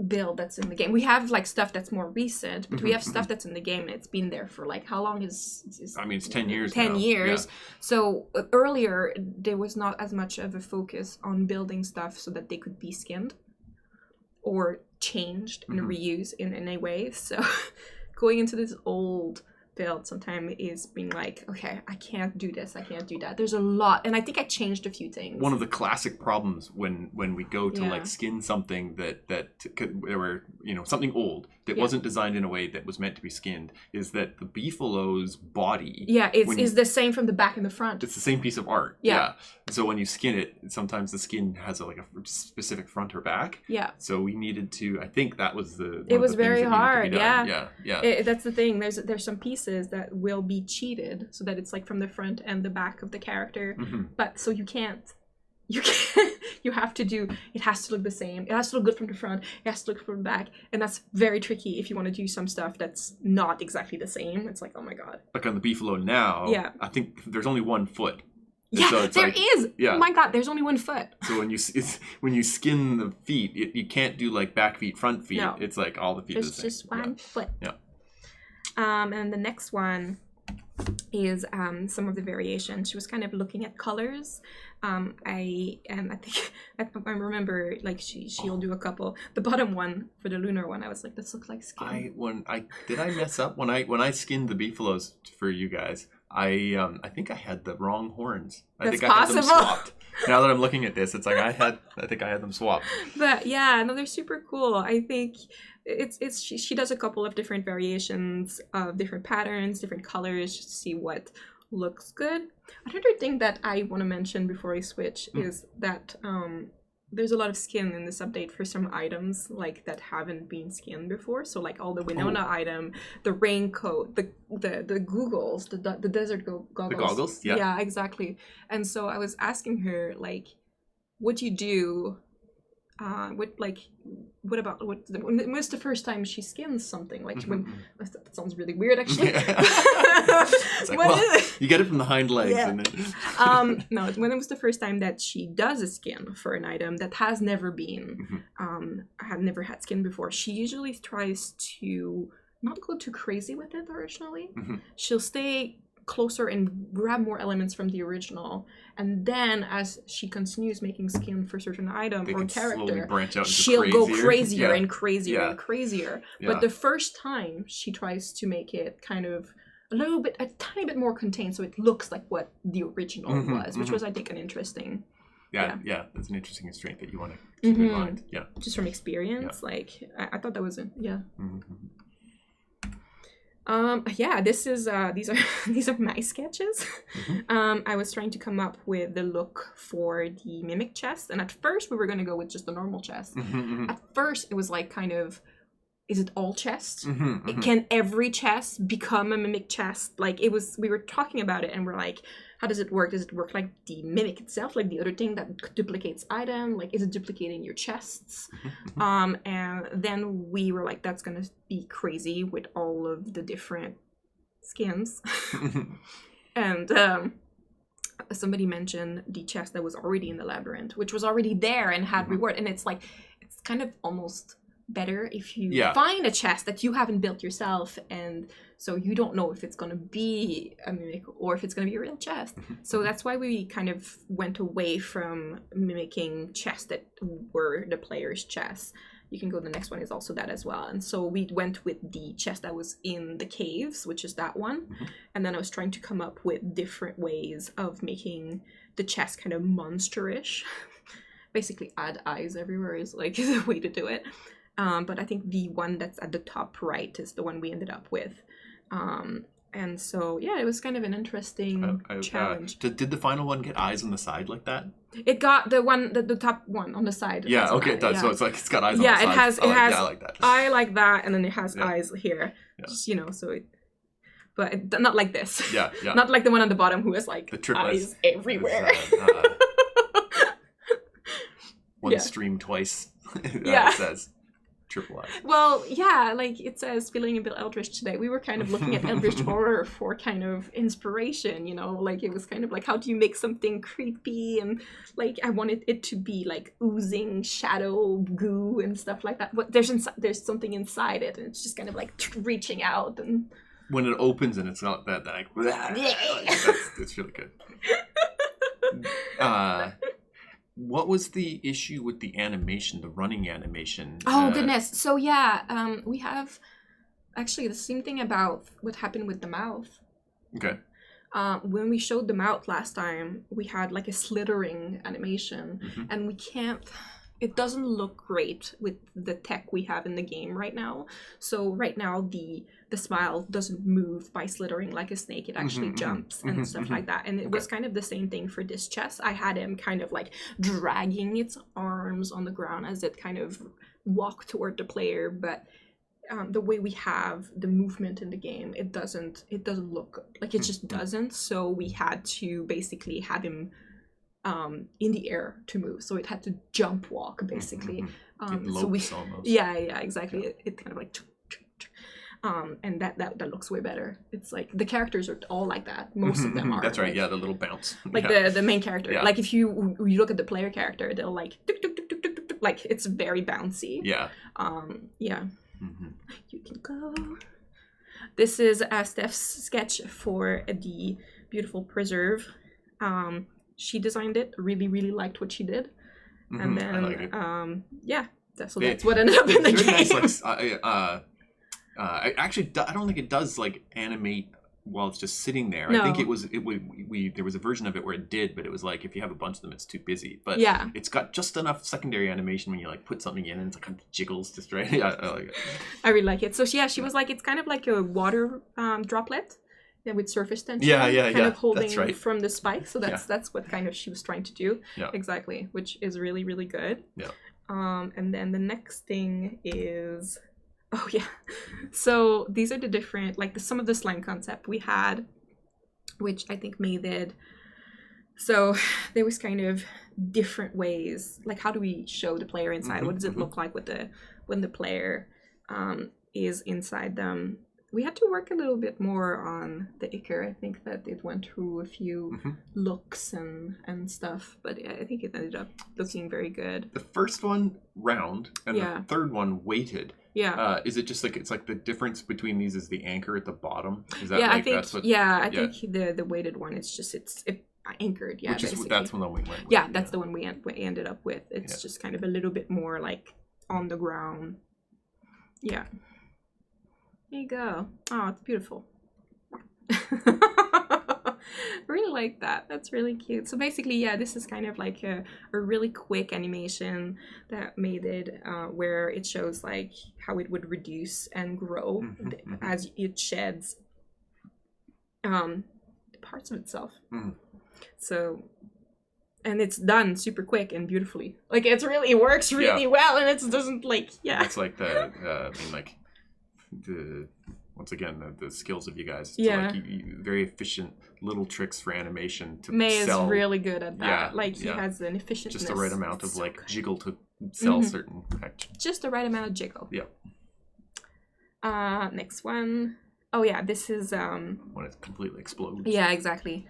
B: build that's in the game. We have like stuff that's more recent, but we have stuff that's in the game and it's been there for like, how long is
A: I mean, it's 10 years
B: 10
A: now.
B: years. So earlier there was not as much of a focus on building stuff so that they could be skinned or changed and reused in any way. So going into this old build sometimes is being like, okay, I can't do this, I can't do that. There's a lot, and I think I changed a few things.
A: One of the classic problems when we go to like skin something that were, you know, something old that wasn't designed in a way that was meant to be skinned, is that the beefalo's body
B: is the same from the back and the front.
A: It's the same piece of art. So when you skin it, sometimes the skin has a specific front or back. So we needed to, I think that was
B: it was very hard.
A: Yeah.
B: That's the thing. There's some pieces that will be cheated so that it's like from the front and the back of the character, but so you have to do, it has to look the same, it has to look good from the front, it has to look from the back, and that's very tricky if you want to do some stuff that's not exactly the same. It's like, oh my god.
A: Like on the beefalo now, I think there's only 1 foot
B: Yeah,
A: so it's
B: there
A: like,
B: is.
A: Yeah.
B: Oh my god, there's only one foot.
A: So when you skin the feet, you can't do like back feet, front feet.
B: No.
A: It's like all the feet are the
B: There's
A: same.
B: just one foot.
A: Yeah.
B: And the next one is some of the variations. She was kind of looking at colors. I think I remember like she'll do a couple. The bottom one for the lunar one, I was like, this looks like skin.
A: Did I mess up when I skinned the beefaloes for you guys? I think I had the wrong horns. I
B: That's
A: think I had them
B: possible.
A: swapped. Now that I'm looking at this, it's like I think I had them swapped.
B: But yeah, no, they're super cool. I think she does a couple of different variations of different patterns, different colors, just to see what looks good. Another thing that I want to mention before I switch is that there's a lot of skin in this update for some items like that haven't been skinned before. So like all the Winona item, the raincoat, the googles, the desert goggles.
A: The goggles, yeah.
B: Yeah, exactly. And so I was asking her like, what do you do? When was the first time she skins something? Like that sounds really weird actually.
A: It's like, you get it from the hind legs.
B: Yeah.
A: And then...
B: No, when it was the first time that she does a skin for an item that has never been, had never had skin before, she usually tries to not go too crazy with it originally. She'll stay closer and grab more elements from the original, and then as she continues making skin for certain item or character,
A: branch out into
B: she'll go crazier and crazier
A: Yeah.
B: and crazier.
A: Yeah.
B: But the first time she tries to make it kind of a tiny bit more contained, so it looks like what the original was, which was, I think, an interesting.
A: Yeah, that's an interesting constraint that you want to keep in mind. Yeah,
B: just from experience, like I thought that was this is these are my sketches. I was trying to come up with the look for the mimic chest, and at first we were going to go with just the normal chest. At first it was like kind of, is it all chest? Can every chest become a mimic chest? Like we were talking about it and we're like, how does it work? Does it work like the mimic itself, like the other thing that duplicates item? Like, is it duplicating your chests? And then we were like, that's gonna be crazy with all of the different skins. And somebody mentioned the chest that was already in the labyrinth, which was already there and had reward. And it's like, it's kind of almost better if you find a chest that you haven't built yourself, and so you don't know if it's going to be a mimic or if it's going to be a real chest. So that's why we kind of went away from mimicking chests that were the player's chests. You can go, the next one is also that as well. And so we went with the chest that was in the caves, which is that one. And then I was trying to come up with different ways of making the chest kind of monsterish. Basically add eyes everywhere is like the way to do it. But I think the one that's at the top right is the one we ended up with. And so, yeah, it was kind of an interesting challenge.
A: Did the final one get eyes on the side like that?
B: It got the top one on the side.
A: Yeah, okay, it does. So it's like it's got eyes on the side.
B: Yeah, it has
A: I like that.
B: eye like that, and then it has eyes here. Yeah. Just, so it... But not like this.
A: Yeah.
B: Not like the one on the bottom who has like
A: the
B: eyes everywhere.
A: One stream twice. It says triple eyes.
B: Well, yeah, like it says feeling a bit eldritch today. We were kind of looking at eldritch horror for kind of inspiration, like it was kind of like, how do you make something creepy? And like I wanted it to be like oozing shadow goo and stuff like that. But there's something inside it, and it's just kind of like reaching out. And
A: when it opens and it's not that like it's really good. What was the issue with the animation, the running animation?
B: Oh, goodness. So, we have actually the same thing about what happened with the mouth.
A: Okay.
B: When we showed the mouth last time, we had like a slithering animation, and it doesn't look great with the tech we have in the game right now. So right now the smile doesn't move by slithering like a snake. It actually jumps and stuff like that. And it was kind of the same thing for this chest. I had him kind of like dragging its arms on the ground as it kind of walked toward the player. But the way we have the movement in the game, it doesn't look good. Like it just doesn't. So we had to basically have him in the air to move, so it had to jump walk basically.
A: It lopes almost.
B: Yeah, exactly. It kind of like And that looks way better. It's like the characters are all like that. Most of them are.
A: That's right.
B: Like,
A: Yeah, the little bounce.
B: like the main character.
A: Yeah.
B: Like if you look at the player character, they'll like tuk, tuk, tuk, tuk, tuk, tuk, tuk, like it's very bouncy.
A: Yeah.
B: Yeah. You can go. This is Steph's sketch for the beautiful preserve. She designed it. Really, really liked what she did. And then
A: I like it.
B: yeah. That's what ended up in the game.
A: Nice, like, I don't think it does like animate while it's just sitting there.
B: No.
A: I think there was a version of it where it did, but it was like if you have a bunch of them, it's too busy. But
B: yeah,
A: it's got just enough secondary animation when you like put something in and it kind of jiggles just right. Yeah, I like it.
B: I really like it. So she was like, it's kind of like a water droplet. Yeah, with surface tension. Kind of holding from the spike. So that's what kind of she was trying to do.
A: Yeah.
B: Exactly, which is really, really good.
A: Yeah.
B: And then the next thing is, oh yeah, so these are the different, like some of the slime concept we had, which I think May did. So there was kind of different ways, like how do we show the player inside? What does it look like when the player is inside them? We had to work a little bit more on the Ichor. I think that it went through a few looks and stuff, but I think it ended up looking very good.
A: The first one round and the third one weighted.
B: Yeah.
A: Is it just like it's like the difference between these is the anchor at the bottom? Is that
B: I
A: like
B: think
A: that's what?
B: I think the weighted one is just it's anchored. Yeah,
A: which is that's one that we went with.
B: Yeah, that's the one we ended up with. It's just kind of a little bit more like on the ground. Yeah. There you go. Oh, it's beautiful. I really like that. That's really cute. So basically, yeah, this is kind of like a really quick animation that made it where it shows like how it would reduce and grow as it sheds parts of itself. So, and it's done super quick and beautifully. Like it works really well, and it doesn't like
A: It's like the I mean like the once again the skills of you guys. It's like you very efficient little tricks for animation to
B: May
A: sell.
B: is really good at that.
A: Yeah,
B: like he has an efficientness.
A: Just the right amount of
B: so
A: like
B: good.
A: jiggle to sell certain actions.
B: Just the right amount of jiggle.
A: Yeah.
B: Next one. Oh yeah, this is
A: when it completely explodes.
B: Yeah, exactly.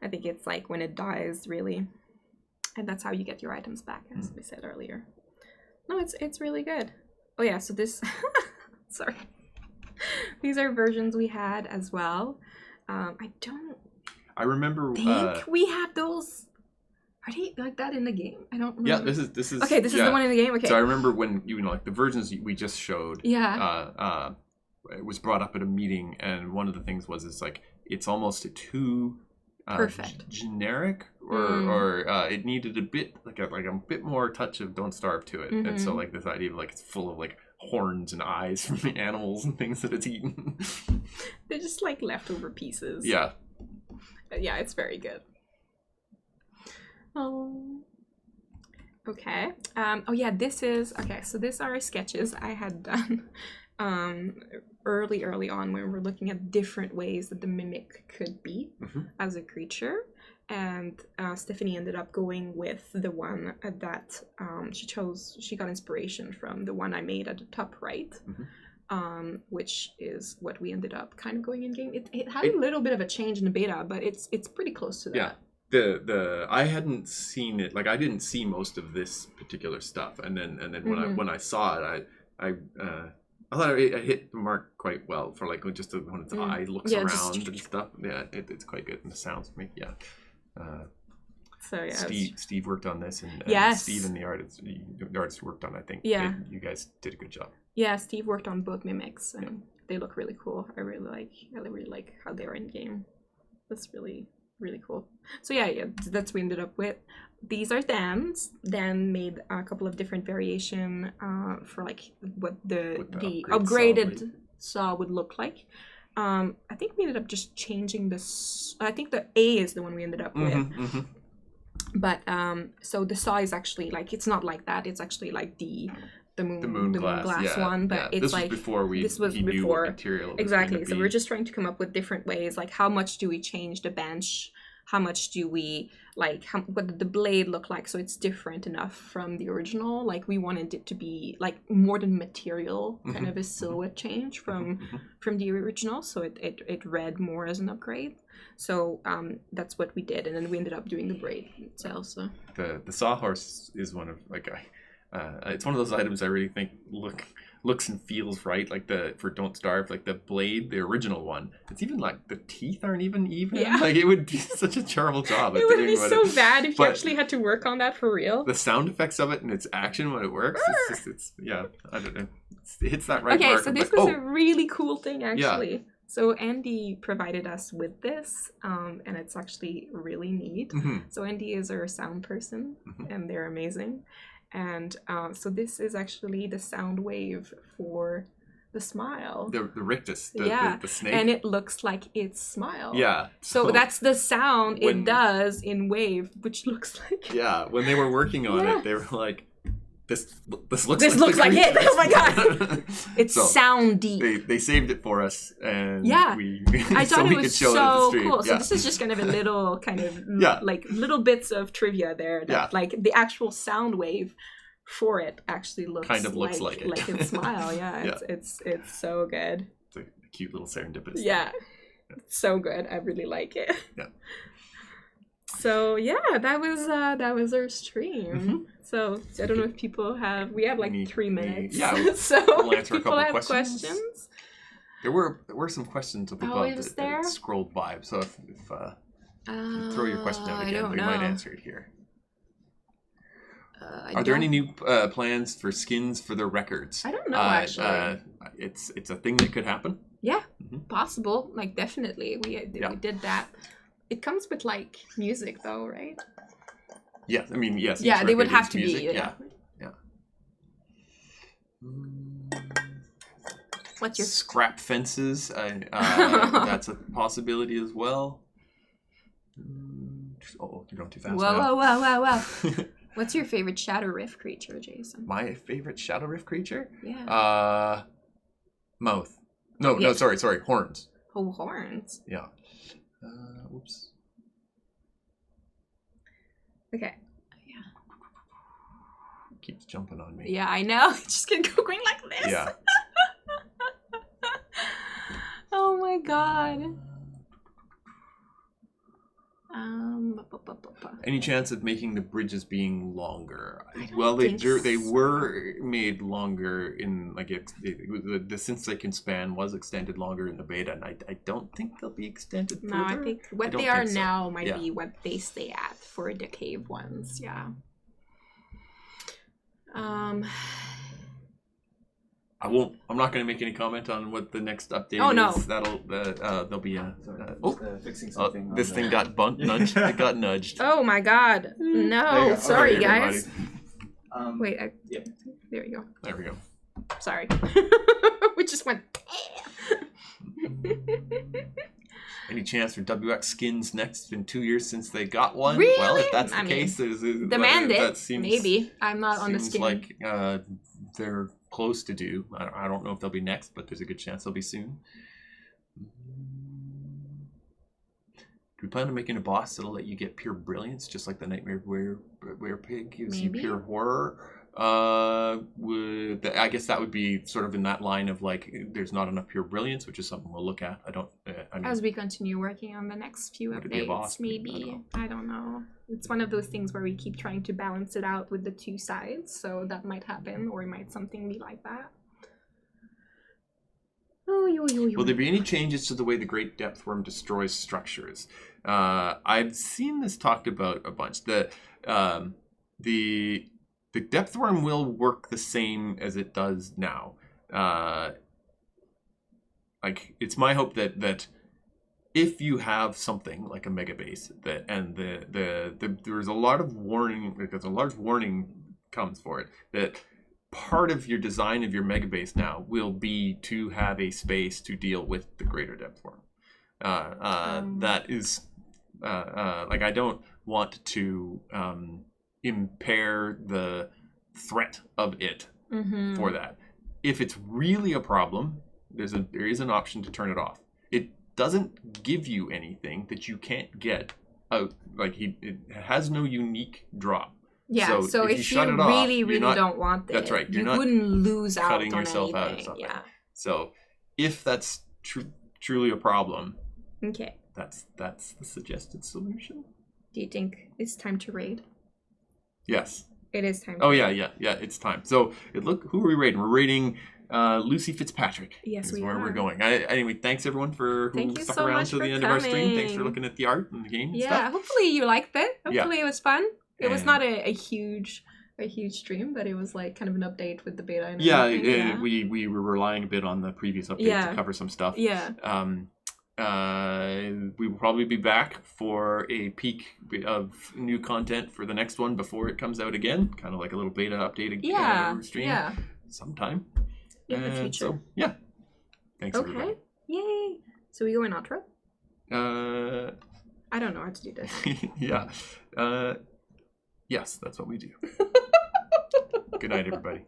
B: I think it's like when it dies, really. And that's how you get your items back, as we said earlier. No, it's really good. Oh yeah, so this sorry. These are versions we had as well.
A: I remember
B: think we have those. Are they like that in the game? I don't remember.
A: Yeah, this is
B: okay, this is the one in the game. Okay.
A: So I remember when like the versions we just showed.
B: Yeah.
A: It was brought up at a meeting, and one of the things was it's like it's almost too
B: perfect
A: generic, or it needed a bit like a bit more touch of Don't Starve to it, and so like this idea of like it's full of like horns and eyes from the animals and things that it's eaten.
B: They're just like leftover pieces.
A: Yeah.
B: Yeah, it's very good. Oh. Okay. Oh yeah, this is okay. So these are sketches I had done early on when we were looking at different ways that the mimic could be as a creature. And Stephanie ended up going with the one that she got inspiration from the one I made at the top right, which is what we ended up kind of going in game. It had a little bit of a change in the beta, but it's pretty close to that.
A: Yeah. The I hadn't seen it, like I didn't see most of this particular stuff, and then when I saw it, I thought it hit the mark quite well for like just when its eye looks around and stuff. Yeah, it's quite good, and the sounds make
B: So yeah,
A: Steve worked on this, and Steve and the artist worked on. I think you guys did a good job.
B: Yeah, Steve worked on both mimics, and they look really cool. I really like how they're in game. That's really cool. So yeah, that's what we ended up with. These are Dan's. Dan made a couple of different variation for like what the upgraded saw would look like. I think we ended up just changing this. I think the A is the one we ended up with. But so the saw is actually like, it's not like that. It's actually like the moon glass one. But it's like this was before
A: material
B: exactly. So we're just trying to come up with different ways. Like how much do we change the bench how much do we like, what did the blade look like so it's different enough from the original. Like we wanted it to be like more than material, kind of a silhouette change from the original, so it read more as an upgrade. So that's what we did, and then we ended up doing the braid itself. So
A: the sawhorse is one of like it's one of those items I really think looks and feels right. Like for Don't Starve, like the blade, the original one, it's even like the teeth aren't even.
B: Yeah.
A: Like it would be such a terrible job.
B: It would be so bad if you actually had to work on that for real.
A: The sound effects of it and its action when it works, it's I don't know. It hits that right
B: mark.
A: Okay,
B: so this was a really cool thing actually. Yeah. So Andy provided us with this, and it's actually really neat. So Andy is our sound person, and they're amazing. And so this is actually the sound wave for the smile.
A: The rictus, the snake.
B: And it looks like it's smile.
A: Yeah.
B: So that's the sound it does in wave, which looks like...
A: Yeah, when they were working on it, they were like, this looks
B: like it. Oh my god. It's so soundy.
A: They saved it for us, and
B: I thought it was so cool. So
A: yeah.
B: This is just kind of a little kind of like little bits of trivia there that like the actual sound wave for it actually looks like its smile. It's so good.
A: It's a cute little serendipitous
B: thing. It's so good. I really like it. So that was our stream. So I don't know if people have. We have like 3 minutes. So
A: we'll answer
B: people
A: a couple
B: have questions.
A: There were some questions up above that scrolled by. So if throw your question out again, we might answer it here. Are there any new plans for skins for the records?
B: I don't know actually.
A: It's a thing that could happen.
B: Yeah, possible. Like definitely, we did that. It comes with like music though, right?
A: Yes, I mean yes.
B: Yeah, they would have to
A: music.
B: be. Yeah. What's your
A: scrap fences? That's a possibility as well. Oh, you're going too fast.
B: Whoa. What's your favorite Shadow Rift creature, Jason?
A: My favorite Shadow Rift creature?
B: Yeah.
A: Mouth. No, sorry, horns.
B: Oh, horns.
A: Yeah. Whoops.
B: Okay. Yeah.
A: Keeps jumping on me.
B: Yeah, I know. It's just gonna go going like this.
A: Yeah.
B: Oh my god.
A: Any chance of making the bridges being longer?
B: They
A: were made longer in like the distance they can span was extended longer in the beta, and I don't think they'll be extended further.
B: No, I think what they are now might be what they stay at for the cave ones. Yeah.
A: I'm not going to make any comment on what the next update is.
B: No.
A: There'll be a.
C: Fixing something.
A: This thing got nudged. It got nudged.
B: Oh my god! No, sorry guys. Wait. There we go.
A: There we go.
B: Sorry. We just went.
A: Any chance for WX skins next? It's been 2 years since they got one.
B: Really?
A: Well, if that's the case,
B: demand it. Maybe I'm not on the skin.
A: Seems like they're close to due. I don't know if they'll be next, but there's a good chance they'll be soon. Do we plan on making a boss that'll let you get pure brilliance, just like the Nightmare Were Pig gives you pure horror? I guess that would be sort of in that line of like, there's not enough pure brilliance, which is something we'll look at.
B: As we continue working on the next few updates, maybe. I don't know. It's one of those things where we keep trying to balance it out with the two sides, so that might happen, or it might something be like that.
A: Will there be any changes to the way the Great Depth Worm destroys structures? I've seen this talked about a bunch. The Depth Worm will work the same as it does now. Like it's my hope that if you have something like a mega base there's a lot of warning, because a large warning comes for it, that part of your design of your mega base now will be to have a space to deal with the greater depth worm. That is like, I don't want to impair the threat of it for that. If it's really a problem, there is an option to turn it off. It doesn't give you anything that you can't get out. Like it has no unique drop.
B: Yeah, so if you
A: shut it off,
B: really,
A: you're
B: really
A: not-
B: don't want
A: That's
B: it,
A: right, you're
B: you
A: not
B: wouldn't lose out
A: cutting
B: on
A: yourself
B: anything.
A: out of something.
B: Yeah.
A: So if that's truly a problem,
B: Okay.
A: that's the suggested solution.
B: Do you think it's time to raid?
A: Yes.
B: It is time.
A: Oh yeah, it's time. So who are we raiding? We're raiding Lucy Fitzpatrick.
B: Yes,
A: is
B: we
A: where
B: are.
A: we're going. Anyway, thanks everyone who
B: Thank you
A: stuck
B: so
A: around
B: much
A: to the
B: for
A: end of our stream. Thanks for
B: coming.
A: looking at the art and the game and
B: Yeah,
A: stuff.
B: hopefully you liked it.
A: Yeah.
B: Hopefully it was fun. It was
A: And-
B: not a huge stream, but it was like kind of an update with the beta and
A: Yeah,
B: everything.
A: we were relying a bit on the previous update
B: Yeah.
A: to cover some stuff.
B: Yeah.
A: We will probably be back for a peek of new content for the next one before it comes out again. Kind of like a little beta update stream
B: Yeah.
A: sometime.
B: In the future.
A: So, yeah. Thanks,
B: Okay.
A: everybody.
B: Yay. So we go in outro?
A: Uh,
B: I don't know how to do this.
A: yeah. Yes, that's what we do. Good night, everybody.